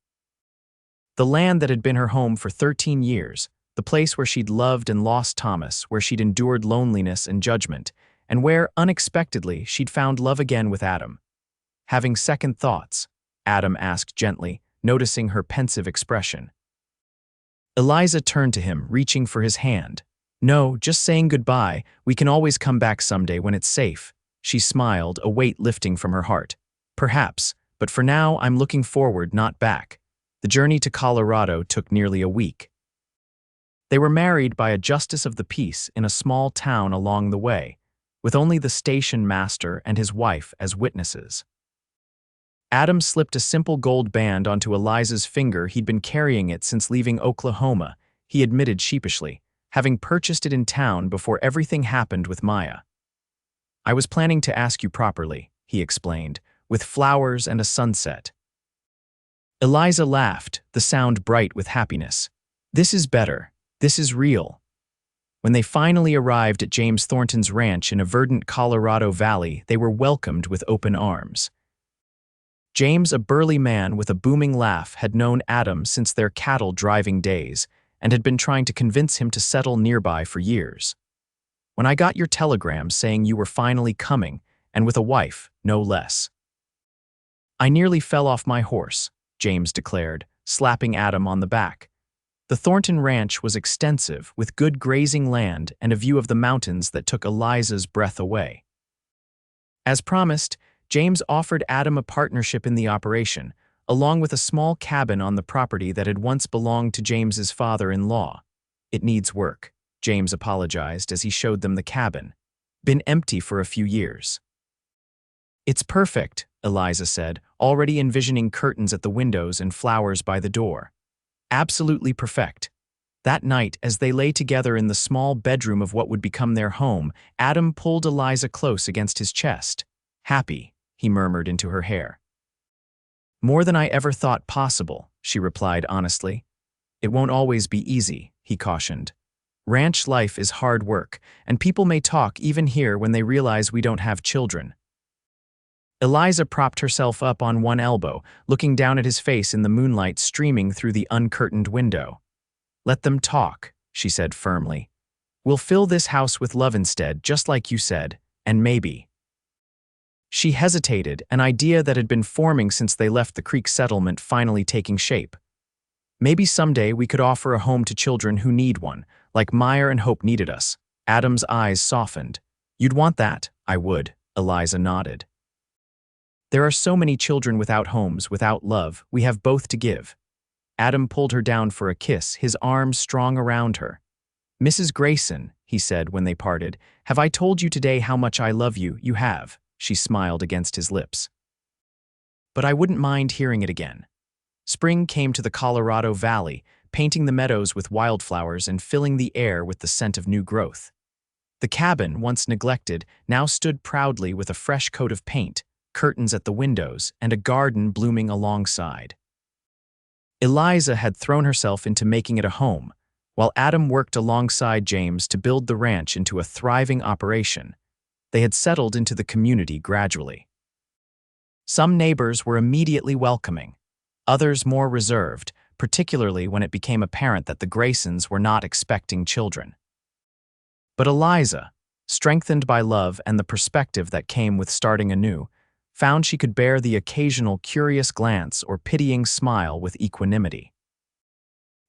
The land that had been her home for 13 years, the place where she'd loved and lost Thomas, where she'd endured loneliness and judgment, and where, unexpectedly, she'd found love again with Adam. Having second thoughts? Adam asked gently, noticing her pensive expression. Eliza turned to him, reaching for his hand. No, just saying goodbye. We can always come back someday when it's safe. She smiled, a weight lifting from her heart. Perhaps, but for now I'm looking forward, not back. The journey to Colorado took nearly a week. They were married by a justice of the peace in a small town along the way, with only the station master and his wife as witnesses. Adam slipped a simple gold band onto Eliza's finger. He'd been carrying it since leaving Oklahoma, he admitted sheepishly, having purchased it in town before everything happened with Maya. I was planning to ask you properly, he explained, with flowers and a sunset. Eliza laughed, the sound bright with happiness. This is better. This is real. When they finally arrived at James Thornton's ranch in a verdant Colorado valley, they were welcomed with open arms. James, a burly man with a booming laugh, had known Adam since their cattle-driving days and had been trying to convince him to settle nearby for years. When I got your telegram saying you were finally coming, and with a wife, no less, I nearly fell off my horse. James declared, slapping Adam on the back. The Thornton Ranch was extensive, with good grazing land and a view of the mountains that took Eliza's breath away. As promised, James offered Adam a partnership in the operation, along with a small cabin on the property that had once belonged to James's father-in-law. "It needs work," James apologized as he showed them the cabin. "Been empty for a few years." "It's perfect," Eliza said, already envisioning curtains at the windows and flowers by the door. "Absolutely perfect." That night, as they lay together in the small bedroom of what would become their home, Adam pulled Eliza close against his chest. "Happy," he murmured into her hair. "More than I ever thought possible," she replied honestly. "It won't always be easy," he cautioned. "Ranch life is hard work, and people may talk even here when they realize we don't have children." Eliza propped herself up on one elbow, looking down at his face in the moonlight streaming through the uncurtained window. "Let them talk," she said firmly. "We'll fill this house with love instead, just like you said, and maybe." She hesitated, an idea that had been forming since they left the Creek settlement finally taking shape. "Maybe someday we could offer a home to children who need one, like Meyer and Hope needed us." Adam's eyes softened. "You'd want that?" "I would," Eliza nodded. "There are so many children without homes, without love. We have both to give." Adam pulled her down for a kiss, his arms strong around her. "Mrs. Grayson," he said when they parted, "have I told you today how much I love you?" "You have," she smiled against his lips. "But I wouldn't mind hearing it again." Spring came to the Colorado Valley, painting the meadows with wildflowers and filling the air with the scent of new growth. The cabin, once neglected, now stood proudly with a fresh coat of paint, curtains at the windows, and a garden blooming alongside. Eliza had thrown herself into making it a home, while Adam worked alongside James to build the ranch into a thriving operation. They had settled into the community gradually. Some neighbors were immediately welcoming, others more reserved, particularly when it became apparent that the Graysons were not expecting children. But Eliza, strengthened by love and the perspective that came with starting anew, found she could bear the occasional curious glance or pitying smile with equanimity.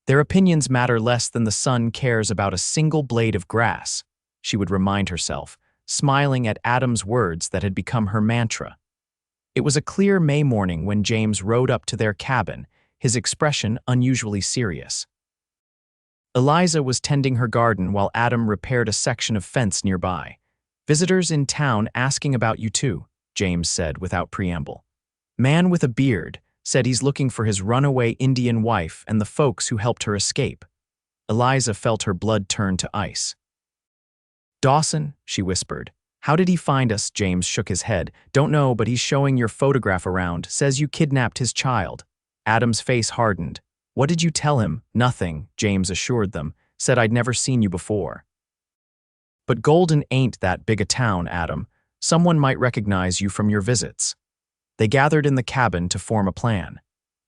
"Their opinions matter less than the sun cares about a single blade of grass," she would remind herself, smiling at Adam's words that had become her mantra. It was a clear May morning when James rode up to their cabin, his expression unusually serious. Eliza was tending her garden while Adam repaired a section of fence nearby. "Visitors in town asking about you too," James said without preamble. "Man with a beard said he's looking for his runaway Indian wife and the folks who helped her escape." Eliza felt her blood turn to ice. "Dawson," she whispered. "How did he find us?" James shook his head. "Don't know, but he's showing your photograph around, says you kidnapped his child." Adam's face hardened. "What did you tell him?" "Nothing," James assured them. "Said I'd never seen you before." "But Golden ain't that big a town, Adam. Someone might recognize you from your visits." They gathered in the cabin to form a plan.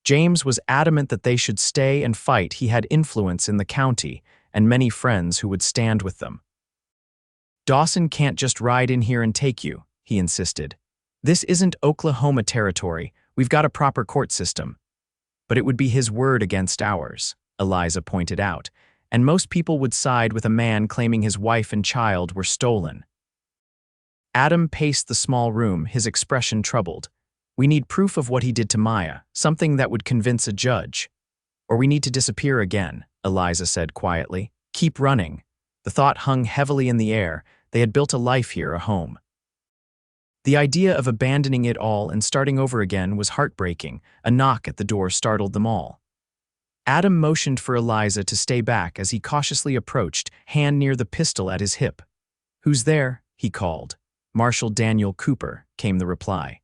James was adamant that they should stay and fight. He had influence in the county and many friends who would stand with them. "Dawson can't just ride in here and take you," he insisted. "This isn't Oklahoma territory. We've got a proper court system." "But it would be his word against ours," Eliza pointed out, "and most people would side with a man claiming his wife and child were stolen." Adam paced the small room, his expression troubled. "We need proof of what he did to Maya, something that would convince a judge. Or we need to disappear again," Eliza said quietly. "Keep running." The thought hung heavily in the air. They had built a life here, a home. The idea of abandoning it all and starting over again was heartbreaking. A knock at the door startled them all. Adam motioned for Eliza to stay back as he cautiously approached, hand near the pistol at his hip. "Who's there?" he called. "Marshal Daniel Cooper," came the reply.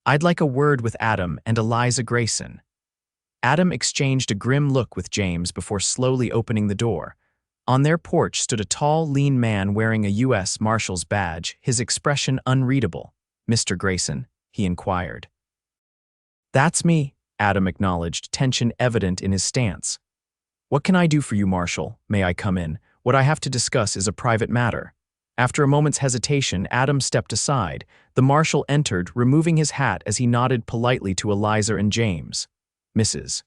"I'd like a word with Adam and Eliza Grayson." Adam exchanged a grim look with James before slowly opening the door. On their porch stood a tall, lean man wearing a U.S. Marshal's badge, his expression unreadable. "Mr. Grayson?" he inquired. "That's me," Adam acknowledged, tension evident in his stance. "What can I do for you, Marshal? May I come in? What I have to discuss is a private matter." After a moment's hesitation, Adam stepped aside. The marshal entered, removing his hat as he nodded politely to Eliza and James. Mrs.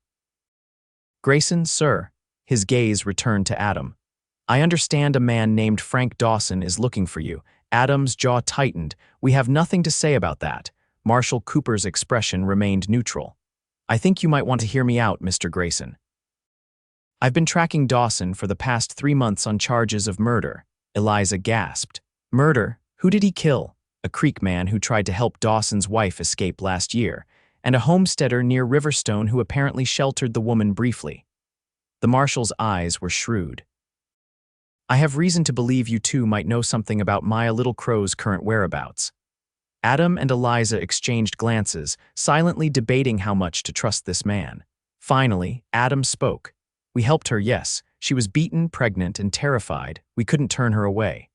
Grayson, sir. His gaze returned to Adam. I understand a man named Frank Dawson is looking for you. Adam's jaw tightened. We have nothing to say about that. Marshal Cooper's expression remained neutral. I think you might want to hear me out, Mr. Grayson. I've been tracking Dawson for the past 3 months on charges of murder. Eliza gasped. Murder? Who did he kill? A Creek man who tried to help Dawson's wife escape last year, and a homesteader near Riverstone who apparently sheltered the woman briefly. The marshal's eyes were shrewd. I have reason to believe you two might know something about Maya Little Crow's current whereabouts. Adam and Eliza exchanged glances, silently debating how much to trust this man. Finally, Adam spoke. We helped her, yes. She was beaten, pregnant, and terrified. We couldn't turn her away.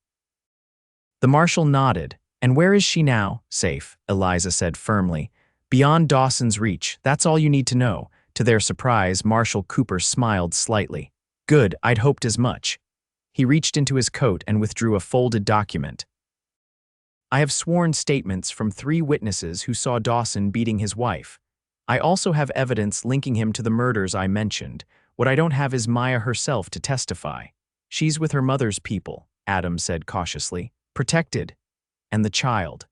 The marshal nodded. And where is she now? Safe, Eliza said firmly. Beyond Dawson's reach, that's all you need to know. To their surprise, Marshal Cooper smiled slightly. Good, I'd hoped as much. He reached into his coat and withdrew a folded document. I have sworn statements from 3 witnesses who saw Dawson beating his wife. I also have evidence linking him to the murders I mentioned. What I don't have is Maya herself to testify. She's with her mother's people, Adam said cautiously. Protected. And the child.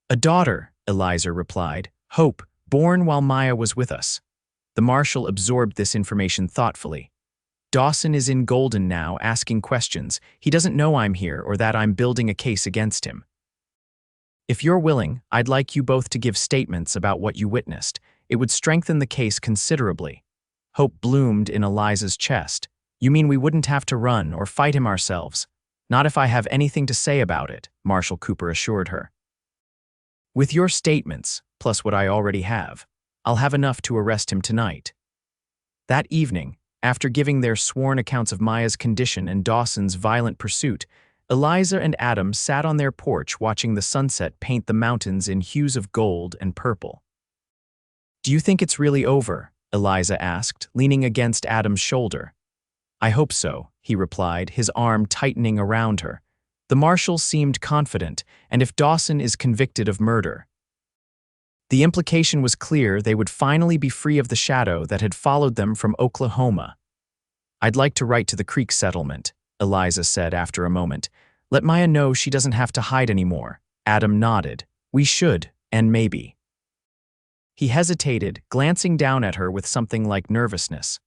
A daughter, Eliza replied. Hope, born while Maya was with us. The marshal absorbed this information thoughtfully. Dawson is in Golden now, asking questions. He doesn't know I'm here or that I'm building a case against him. If you're willing, I'd like you both to give statements about what you witnessed. It would strengthen the case considerably. Hope bloomed in Eliza's chest. You mean we wouldn't have to run or fight him ourselves? Not if I have anything to say about it, Marshal Cooper assured her. With your statements, plus what I already have, I'll have enough to arrest him tonight. That evening, after giving their sworn accounts of Maya's condition and Dawson's violent pursuit, Eliza and Adam sat on their porch watching the sunset paint the mountains in hues of gold and purple. Do you think it's really over? Eliza asked, leaning against Adam's shoulder. I hope so, he replied, his arm tightening around her. The marshal seemed confident, and if Dawson is convicted of murder, the implication was clear they would finally be free of the shadow that had followed them from Oklahoma. I'd like to write to the Creek settlement, Eliza said after a moment. Let Maya know she doesn't have to hide anymore. Adam nodded. We should, and maybe. He hesitated, glancing down at her with something like nervousness.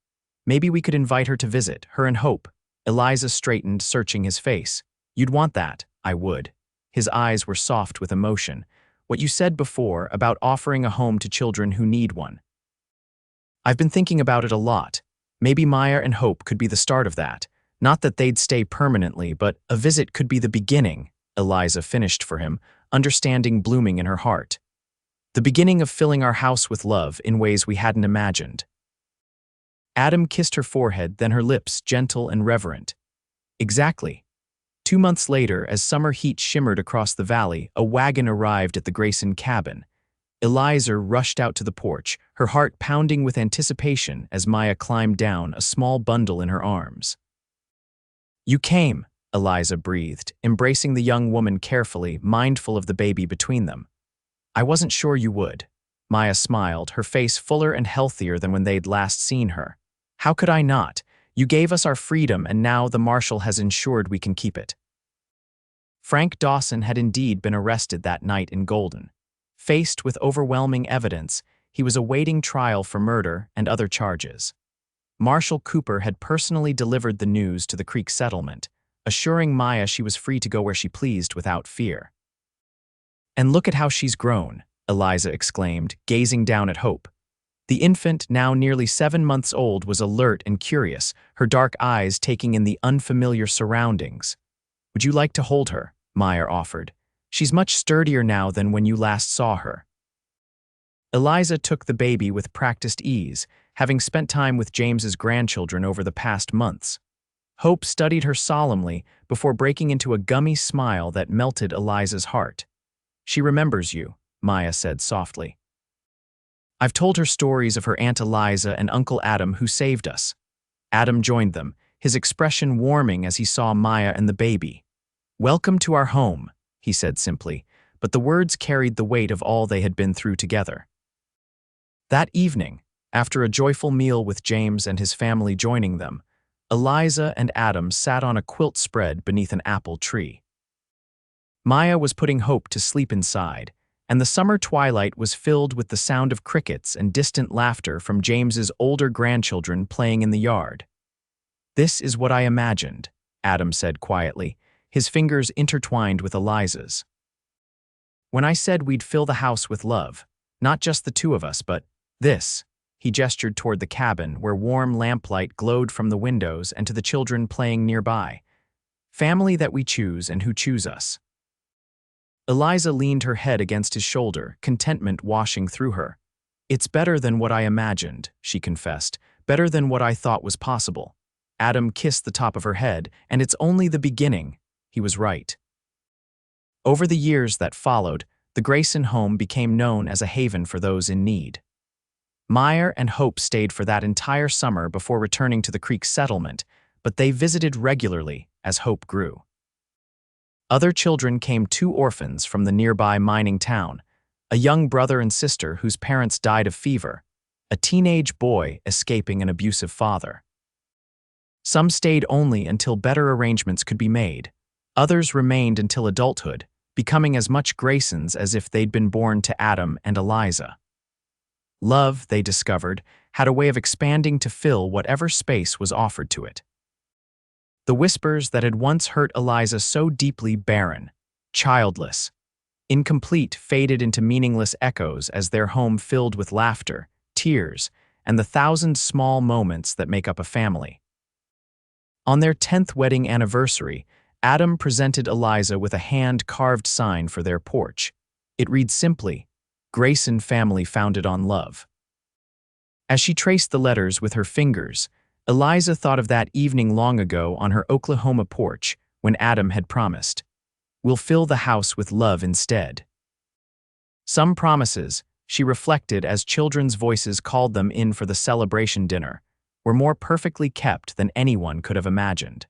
Maybe we could invite her to visit, her and Hope. Eliza straightened, searching his face. You'd want that, I would. His eyes were soft with emotion. What you said before about offering a home to children who need one. I've been thinking about it a lot. Maybe Maya and Hope could be the start of that. Not that they'd stay permanently, but a visit could be the beginning, Eliza finished for him, understanding blooming in her heart. The beginning of filling our house with love in ways we hadn't imagined. Adam kissed her forehead, then her lips, gentle and reverent. Exactly. 2 months later, as summer heat shimmered across the valley, a wagon arrived at the Grayson cabin. Eliza rushed out to the porch, her heart pounding with anticipation as Maya climbed down, a small bundle in her arms. You came, Eliza breathed, embracing the young woman carefully, mindful of the baby between them. I wasn't sure you would. Maya smiled, her face fuller and healthier than when they'd last seen her. How could I not? You gave us our freedom, and now the marshal has ensured we can keep it. Frank Dawson had indeed been arrested that night in Golden. Faced with overwhelming evidence, he was awaiting trial for murder and other charges. Marshal Cooper had personally delivered the news to the Creek settlement, assuring Maya she was free to go where she pleased without fear. And look at how she's grown, Eliza exclaimed, gazing down at Hope. The infant, now nearly 7 months old, was alert and curious, her dark eyes taking in the unfamiliar surroundings. Would you like to hold her? Maya offered. She's much sturdier now than when you last saw her. Eliza took the baby with practiced ease, having spent time with James's grandchildren over the past months. Hope studied her solemnly before breaking into a gummy smile that melted Eliza's heart. She remembers you, Maya said softly. I've told her stories of her Aunt Eliza and Uncle Adam who saved us. Adam joined them, his expression warming as he saw Maya and the baby. "Welcome to our home," he said simply, but the words carried the weight of all they had been through together. That evening, after a joyful meal with James and his family joining them, Eliza and Adam sat on a quilt spread beneath an apple tree. Maya was putting Hope to sleep inside, and the summer twilight was filled with the sound of crickets and distant laughter from James's older grandchildren playing in the yard. "This is what I imagined," Adam said quietly, his fingers intertwined with Eliza's. "When I said we'd fill the house with love, not just the two of us, but this." He gestured toward the cabin where warm lamplight glowed from the windows and to the children playing nearby. "Family that we choose and who choose us." Eliza leaned her head against his shoulder, contentment washing through her. "It's better than what I imagined," she confessed, "better than what I thought was possible." Adam kissed the top of her head, "And it's only the beginning." He was right. Over the years that followed, the Grayson home became known as a haven for those in need. Meyer and Hope stayed for that entire summer before returning to the Creek settlement, but they visited regularly as Hope grew. Other children came 2 orphans from the nearby mining town, a young brother and sister whose parents died of fever, a teenage boy escaping an abusive father. Some stayed only until better arrangements could be made. Others remained until adulthood, becoming as much Graysons as if they'd been born to Adam and Eliza. Love, they discovered, had a way of expanding to fill whatever space was offered to it. The whispers that had once hurt Eliza so deeply barren, childless, incomplete faded into meaningless echoes as their home filled with laughter, tears, and the 1,000 small moments that make up a family. On their 10th wedding anniversary, Adam presented Eliza with a hand-carved sign for their porch. It read simply, "Grayson family founded on love." As she traced the letters with her fingers, Eliza thought of that evening long ago on her Oklahoma porch when Adam had promised, "We'll fill the house with love instead." Some promises, she reflected as children's voices called them in for the celebration dinner, were more perfectly kept than anyone could have imagined.